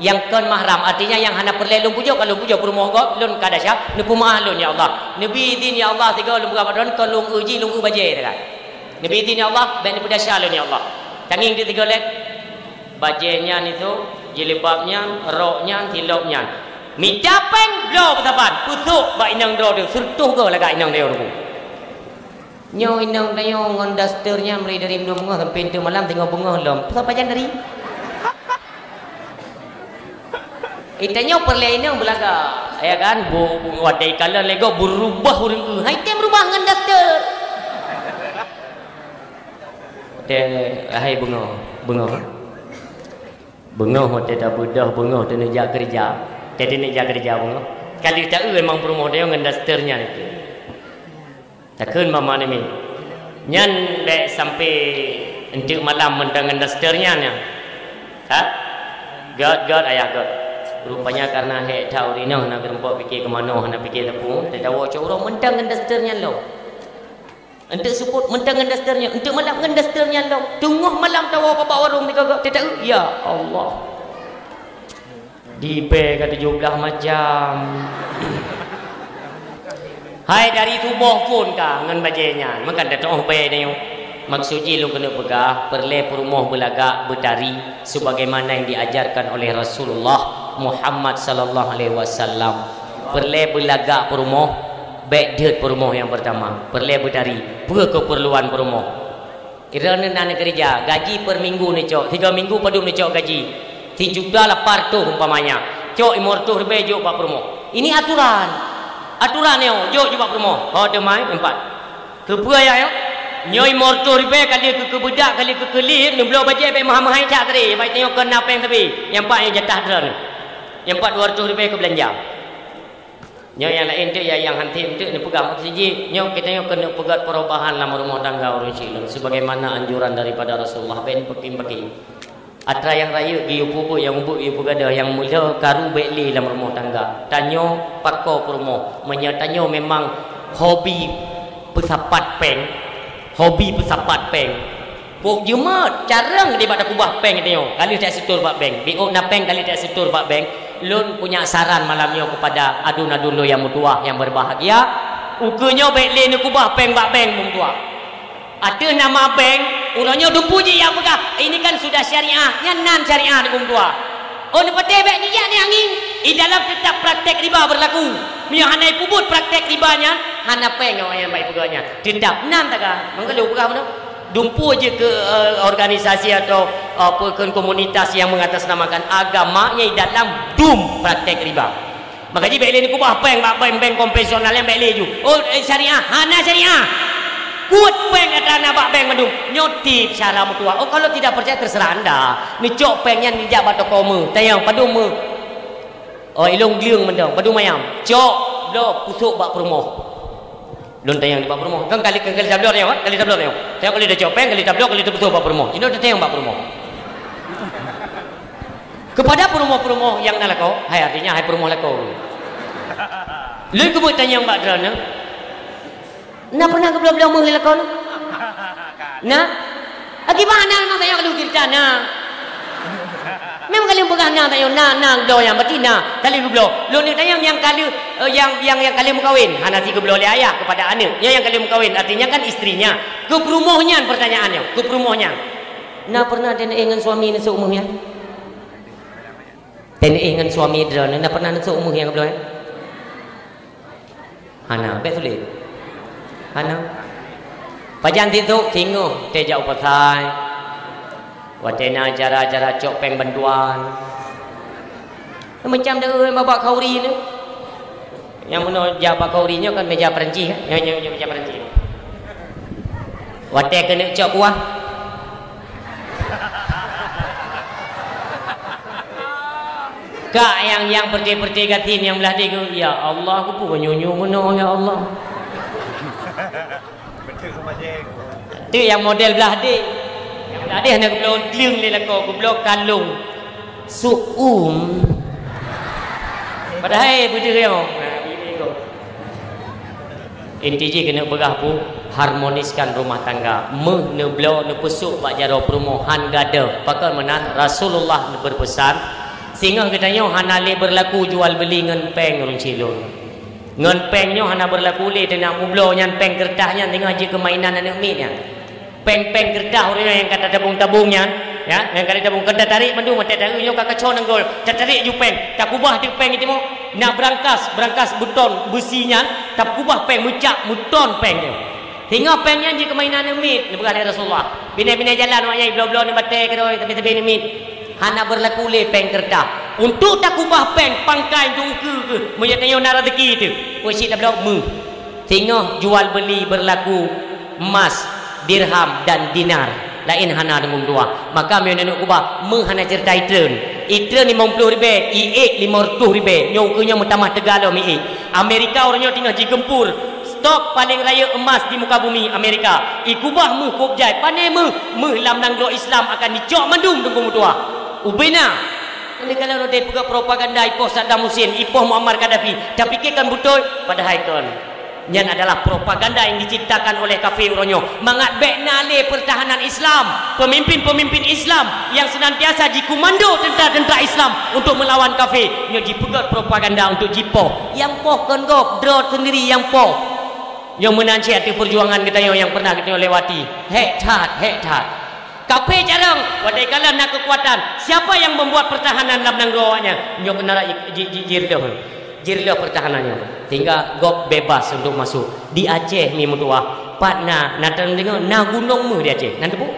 yang kon mahram artinya yang hana perlelung pujo kalau pujo perumoh gop lun kada syak nepu mahlun ya Allah nabi din ya Allah tiga lung gapadon kalung uji lung baje dekat nabi din ya Allah ben nepu dasyalun ya Allah tanging di tiga lek bajenya itu jilbabnya roknya tiloknya midapen blo betapan putuk ba inang do de surtuh go laga inang deo ruku nyo inang dayo ngon dasternya meri dari bunga sampai pintu malam tengok bunga lom apa jan dari itanya perlainnya belaga ya kan wadai kala lego berubah urang hai tem berubah ngan daster te hai bunga hote ta budah bunga te nejak kerja jadi nejak kerja bunga kali tak memang promo dia ngan dasternya itu takun mama ni nyan dek sampai entik malam mendangan dasternya nya ha god ayah god rupanya karena hek tahu rino nak gerempok fikir ke mana nak fikir tepung tak tahu orang mentang dengan dasternya lo untuk support mentang dengan dasternya untuk malam dengan dasternya lo tunggu malam tahu apa warung tiga tak tahu ya Allah di pe ke 17 macam hai dari tubuh pun ka ngan bajenya maka dah tong pe ni maksudnya lu kena pegah perle perumah belagak bertari sebagaimana yang diajarkan oleh Rasulullah Muhammad sallallahu alaihi wasallam perle belagak perumah baik dia perumah yang pertama perle bertari per keperluan perumah irana nak kerja gaji per minggu ni cok 3 minggu padu ni cok gaji 3 juta lapar tu umpamanya cok imor tu rebe jok pak perumah ini aturan yo jok pak perumah oh demai 4 kebua ya nyoi morto ribe kali ke budak kali ke kelir nublo baje be mahai cak tadi baik tengok kena apa yang tepi yang pak yang jatah dron yang 200 ribe ke belanja nyoi yang lain tu ya yang hantim tu ni pegang siji nyoi kita nyoi kena pegat perubahan dalam rumah tangga orang cilon sebagaimana anjuran daripada Rasulullah ben peking atra yang raya gi upu yang ubu ibu gada yang mula karu bekli dalam rumah tangga tanyo pakko perumoh menyatanyo memang hobi pesapat peng hobi pesapat peng pok jemat carang dia pada kubah peng tengok kali tak setur pak peng biok na peng kali tak setur pak peng Lun punya saran malam ni kepada adun-adun lo yang mutuah yang berbahagia. Ukanya baik le ni kubah peng bak beng mung tua. Ada nama bank, urangnya dumpu je yang pegah. Ini kan sudah syariah, nan syariah di mung tua. Oh ni pete baik ni jak ni angin. Di dalam tetap praktek riba berlaku. Mia hanai pubut praktek ribanya, hana peng yang baik pegahnya. Tetap nan takah. Mengkalu pegah mana? Dumpu je ke organisasi atau apa ke komunitas yang mengatasnamakan agamanya di dalam praktek riba. Maka jadi baik ni kubah bank konvensional yang baik ju. Oh syariah, hana syariah. Kuat bank ada nak bank mandum. Nyotip cara mutua. Oh kalau tidak percaya terserah anda. Ni cok banknya ni jabat toko mu. Tayang padu mu. Oh ilung gliung mendong, padu mayam. Cok lo pusuk bak permoh. Lun tayang di bak permoh. Kan kali tablor ya, kali tablor ya. Tayang kali dah cok bank, kali tablor, kali pusuk bak permoh. Ini dah tayang bak permoh. Kepada permoh-permoh yang nalako, hai artinya hai permoh lako. Lu kebut tanya mbak drana. Nak pernah ke belah-belah meh lako nu? Nah? Gimana memang tanya kalau cerita nah. Memang kali pegang nah tanya nah do yang betina. Kali belah. Lu ni tanya yang kali yang kali mukawin. Hanasi ke belah oleh ayah kepada anak. Yang kali mukawin artinya kan istrinya. Ke perumohnya pertanyaannya. Ke perumohnya. Nah pernah ada dengan suami ni seumurnya? Dan dengan suami dia nak pernah nak seumur yang belum? Hana, bet sulit. Hana. Pajan itu tengok tejak upasai. Watena jara-jara cok peng bantuan. Macam dah babak kauri ni. Yang mana jabak kaurinya kan meja Perancis kan? Yang meja Perancis. Wate kena cok kuah. Kak yang perti-perti gatin yang belah dia ke, ya Allah aku pun nyunyu mana ya Allah. Itu yang model belah dia. Yang belah dia nak belum gliung le lako, belum kalung. Suum. Padahal betul dia. Inti je kena begah pu harmoniskan rumah tangga. Meh ne blo ne pesuk bak jaro perumahan gada. Pakar menat Rasulullah berpesan sehingga katanya hanale berlaku jual beli ngan peng orang cilon. Ngan pengnya hana berlaku le tena mublo nyan peng kertahnya tengah je kemainan anak mitnya. Peng-peng kertah orang yang kata tabung-tabungnya, ya, yang kata tabung kertah tarik mandu mate taruhnya kakak con anggol. Tarik ju peng, tak kubah di peng itu mo. Nak berangkas beton besinya, tak kubah peng mucak muton pengnya. Hingga pengnya je kemainan anak mit, ni bukan Rasulullah. Bina-bina jalan maknya blo-blo ni bate ke tepi-tepi ni mit. Hana berlaku le peng kertas untuk tak ubah peng pangkai dungke ke menyatakan nak rezeki tu posisi dah blok mu tengok jual beli berlaku emas dirham dan dinar lain hana dengan dua maka menyatakan ubah mu hana cerita itren 50 ribu i8 500 ribu nyongkunya mutamah tegalo mi Amerika orangnya tinggal digempur stok paling raya emas di muka bumi Amerika ikubah mu kopjai pandai mu lam nanglo Islam akan dicok mandum dengan dua ubina ini kalau dia buka propaganda ipoh Saddam Hussein ipoh Muammar Gaddafi tak fikirkan betul pada haikon yang adalah propaganda yang diciptakan oleh kafir orangnya mangat beknale pertahanan Islam pemimpin-pemimpin Islam yang senantiasa dikomando tentara-tentara Islam untuk melawan kafir nya dipegat propaganda untuk jipoh yang poh kan gop drone sendiri yang poh yang menanci hati perjuangan kita yang pernah kita lewati hektat kafe jarang wadai kala nak kekuatan siapa yang membuat pertahanan dalam nanggoanya nyo kenara jirdah pertahanannya sehingga gop bebas untuk masuk di Aceh mi mutua patna natang dengar na gunung mu di Aceh nanti bu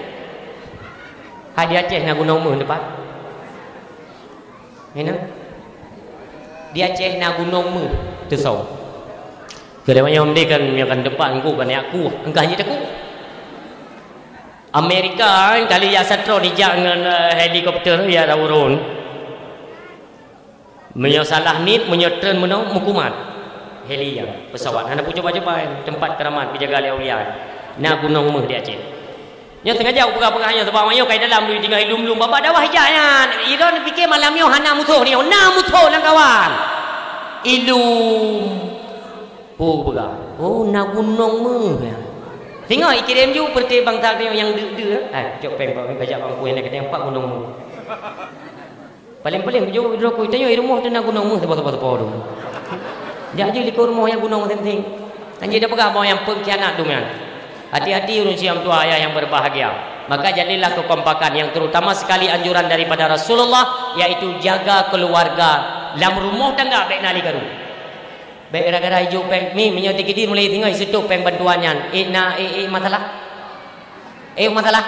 ha di Aceh na gunung mu depan mana di Aceh na gunung mu tu sau kedewanya mde kan depan ku kan aku engkah je aku Amerika kali ya satro dijak dengan helikopter ya urun menyosalah nit menyotren menau mukumat heli ya pesawat hana pu coba-coba tempat keramat dijaga oleh aulia na gunung meh di Aceh nya tengah jauh pegah-pegahnya sebab mayo kai dalam duit tinggal ilum-ilum bapa dawah hijanya ira fikir malam yo hana musuh ni na musuh lang kawan ilum pegah oh na gunung meh tengok ikirim ju perti bangsa yang de cok peng bajak bangku yang kata yang pak gunung mu Paling-paling jauh rokok itu yo rumah tu nak gunung mu sebab-sebab tu. Dia aja likur rumah yang gunung penting. Anjir dia pegang mau yang pengkhianat tu kan. Hati-hati urus siam tua ayah yang berbahagia. Maka jadilah kekompakan yang terutama sekali anjuran daripada Rasulullah, yaitu jaga keluarga. Dalam rumah tangga baik nali karu. Baik gara-gara hijau peng mi menyoti kidi mulai tinggal situ peng bantuannya. Masalah. Masalah.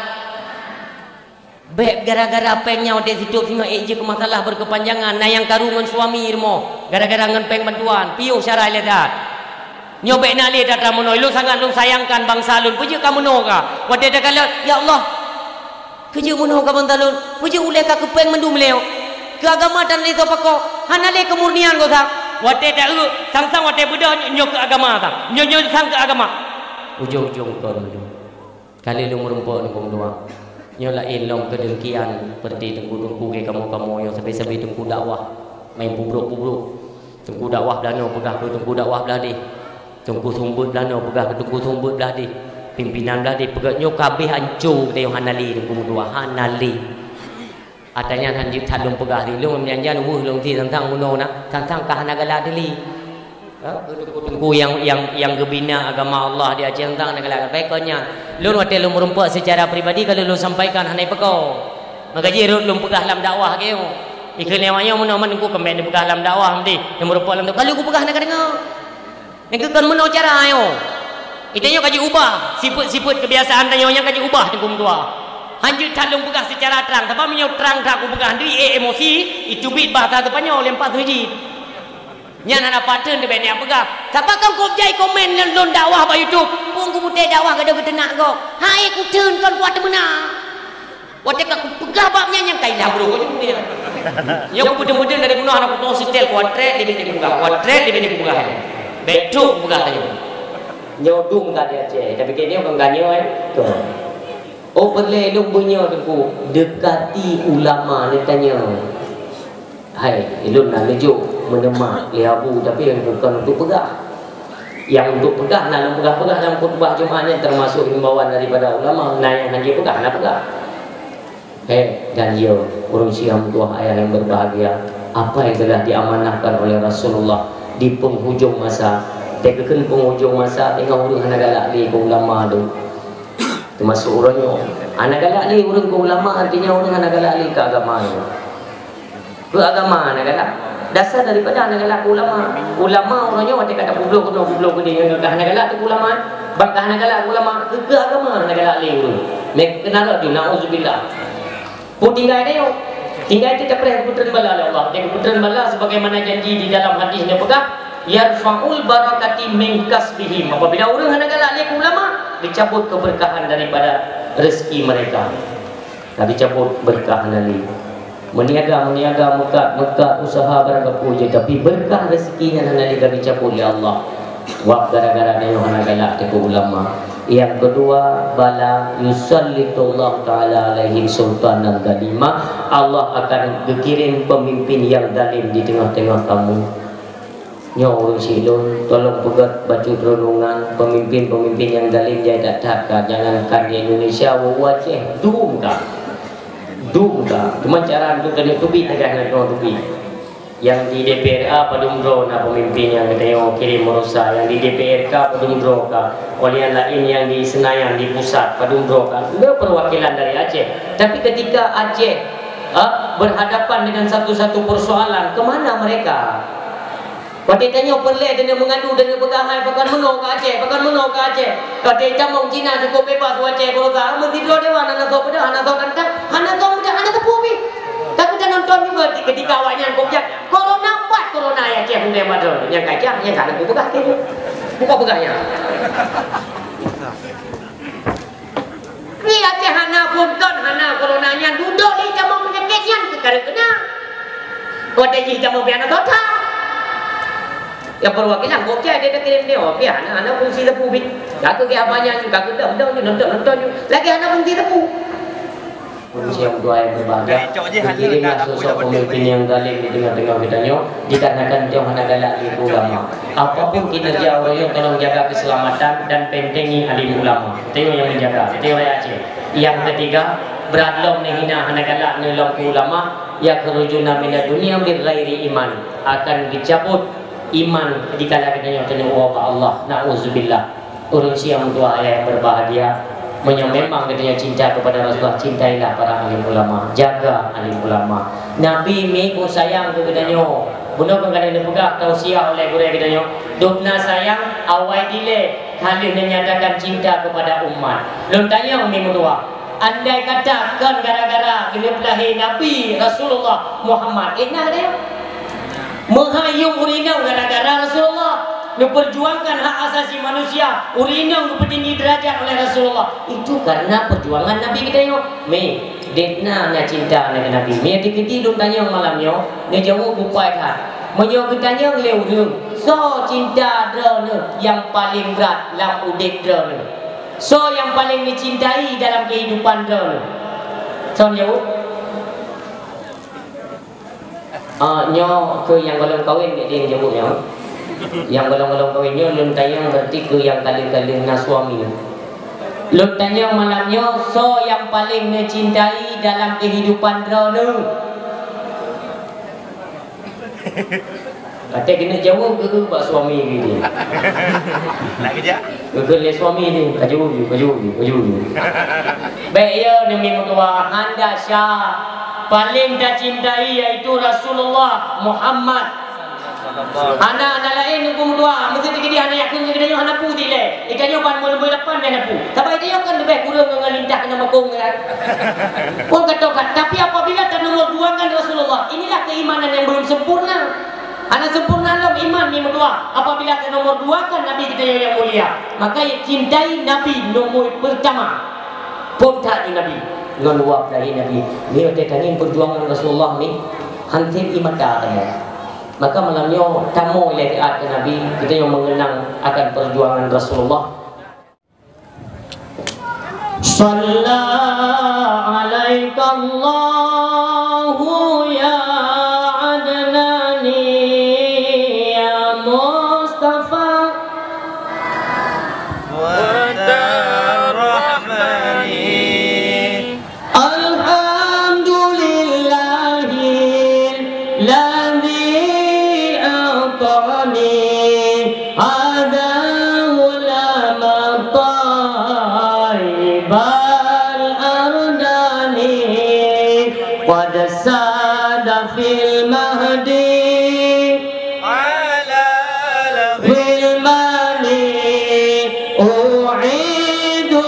Baik gara-gara pengnya di situ tinggal je ke masalah berkepanjangan. Nah yang karu ngan suami irmo gara-gara ngan peng bantuan. Piu syara ledat. Nyobek nak lihat datang menoi, lu sangat lu sayangkan bangsa lu. Puji kamu noga. Wadai dah kalau ya Allah. Puji menoga bangsa lu. Puji uleh ka kepeng mendum leo. Keagama dan itu pako. Hanale kemurnian kau tak. Wadai dah sang-sang wadai budak nyok ke agama tak. Nyok sang ke agama. Ujung-ujung kau mendum. Kali lu merumpuk ni kau dua. Nyolain long kedengkian seperti tengku-tengku ke kamu-kamu yang sampai-sampai tengku dakwah main pubruk-pubruk. Tengku dakwah belano pegah ke tengku dakwah belah di. Tunggu sumbut belano pegah tunggu sumbut belah di pimpinan belah di pegaknya kabeh hancur kita yang hanali tunggu dua hanali atanya hanjit hadung pegah di lu menyanjan long ti tentang muno nak tentang kahanagala dili tunggu yang gebina agama Allah dia tentang negala baiknya lu hotel lu merumpak secara pribadi kalau lu sampaikan hanai pekau maka je lu pegah dalam dakwah ke ikut lewanya muno menunggu kembali pegah dalam dakwah mesti yang merumpak dalam kalau aku pegah nak dengar. Yang kan menau cara ayo. Itanya kaji ubah siput kebiasaan tanya yang kaji ubah tengkum tua. Hanjut talung pegah secara terang. Tapi menyau terang tak aku pegah diri emosi itu bit bahasa depannya lempar tuji. Nya nak paten de benya pegah. Siapa kau kop jai komen dan lon dakwah ba YouTube. Pung ku putih dakwah kada betenak kau. Hai ku teun kan kuat menang. Watek aku pegah babnya yang kailah bro kau juga. Ya aku mudah-mudah dari kuno anak ku setel kuatret di bini pegah. Kuatret di bini pegah. Betul bukan tanya. Nyodung tak dia cek. Tapi kini orang ganyo tu. Oh boleh lu bunyo tu dekati ulama ni tanya. Hai, lu nak lejuk menemak liabu tapi yang bukan untuk pegah. Yang untuk pegah nak pegah dalam khutbah Jumaatnya termasuk himbauan daripada ulama. Nah yang hanya pegah nak pegah. Dan yo urung siam tua ayah yang berbahagia. Apa yang telah diamanahkan oleh Rasulullah di penghujung masa tekan penghujung masa tengok urang anak galak li ke ulama tu termasuk urangnya anak galak li urang ke ulama artinya urang anak galak li ke agama ke agama anak galak dasar daripada anak galak ke ulama urangnya waktu kata publok ke dia ke anak galak tu ulama bangkah anak galak ke ulama ke agama anak galak li urang mek kenal tu nauzubillah tinggal dia tinggal itu dapat keputusan bala oleh Allah. Dan keputusan bala sebagaimana janji di dalam hadis dia pegah, yarfa'ul barakati min kasbihim. Apabila orang hendak galak lihat ulama, dicabut keberkahan daripada rezeki mereka. Dicabut berkah nali. Meniaga mekat usaha beragapu je tapi berkah rezekinya nali dicabut oleh Allah. Wak gara-gara dia hendak galak lihat ulama. Yang kedua bala yusallitullah ta'ala alaihim sultanan galima. Allah akan kirim pemimpin yang zalim di tengah-tengah kamu. Nyawa silun tolong pegat baju renungan pemimpin-pemimpin yang zalim dia tak takkan jangankan di Indonesia wajah dum ka cuma cara untuk dari tubi negara tubi yang di DPRA padumro na pemimpin yang kita kirim merusak yang di DPRK padumro ka oleh yang lain yang di Senayan di pusat padumro ka ada perwakilan dari Aceh tapi ketika Aceh berhadapan dengan satu-satu persoalan kemana mereka waktu tanya perleh dia mengadu dengan pegahai pakan menau ke Aceh kata camong Cina cukup bebas Aceh kalau tak mesti dua dewan anak tahu pada anak tahu kantang anak tahu pi tapi kita nonton juga ketika awaknya kokyak corona ya Aceh mulai madron yang kacang yang kan aku pegah tu buka pegahnya ni Aceh hana punton hana coronanya duduk di camong menyeketnya kena kau tadi camong piano total yang perwakilan bokeh dia kirim dia okey anak fungsi tepu bit kata ke apanya juga kita nonton lagi anak fungsi tepu fungsi yang dua yang berbahagia kirimlah sosok pemimpin yang zalim di tengah-tengah kitanya dikarenakan jauh anak galak di ulama apapun kinerja orang tolong jaga keselamatan dan pentengi alim ulama itu yang menjaga itu yang Aceh yang ketiga beradlom ni hina hana galak ni long ulama ya kerujuna min dunia bir ghairi iman, akan dicabut iman di kala katanya wa Allah. Nauzubillah. Urang siang dua ayat berbahagia memang katanya cinta kepada Rasulullah, cintailah para alim ulama, jaga alim ulama. Nabi mi pun sayang ke katanya. Benar kan kadang dipegang tausiah oleh guru katanya. Dukna sayang awai dile kali menyatakan cinta kepada umat. Belum tanya umi mudua. Andai katakan gara-gara kena lahir Nabi Rasulullah Muhammad, enak dia. Menghayung urinau gara-gara Rasulullah. Memperjuangkan hak asasi manusia, urinau bertinggi derajat oleh Rasulullah. Itu karena perjuangan Nabi kita yo. Me, detna na cinta dengan Nabi. Me dikiti dun tanya malamnya, dia jauh bupai kan. Menyo ketanya leu deung. So cinta drone yang paling berat dalam udik drone. So yang paling dicintai dalam kehidupan drone. So jauh. Nyo ke yang belum kahwin dia jawabnya. Yang golong-golong kawinnya lun tayang berarti ke yang kali-kali na suami. Lun tayang malamnya so yang paling mencintai dalam kehidupan drone. Kata kena jawab ke bak suami gitu. Nak kerja? Ke le suami ni, kaju. Baik ya demi mutua anda Syah paling dah cintai iaitu Rasulullah Muhammad. Anak lain hukum dua, mesti dia anak yakin dia anak putih le. Ikannya pan mula depan dia anak putih. Tapi dia kan lebih kurang mengalintah kena makung kan. Pun katakan, tapi apabila tak nomor dua kan Rasulullah, inilah keimanan yang belum sempurna. Anak sempurna dalam iman ni dua. Apabila tak nomor dua kan Nabi kita yang mulia, maka cintai Nabi nomor pertama. Ponta di Nabi, non luap dari Nabi. Ni tetanin perjuangan Rasulullah ni hantin iman dah. Maka malamnya tamu oleh taat Nabi, kita yang mengenang akan perjuangan Rasulullah. Sallallahu alaihi Allahu ya Adnani ya Mustafa wa Rahmani. Alhamdulillahi fil mahdi ala fil mali u'idu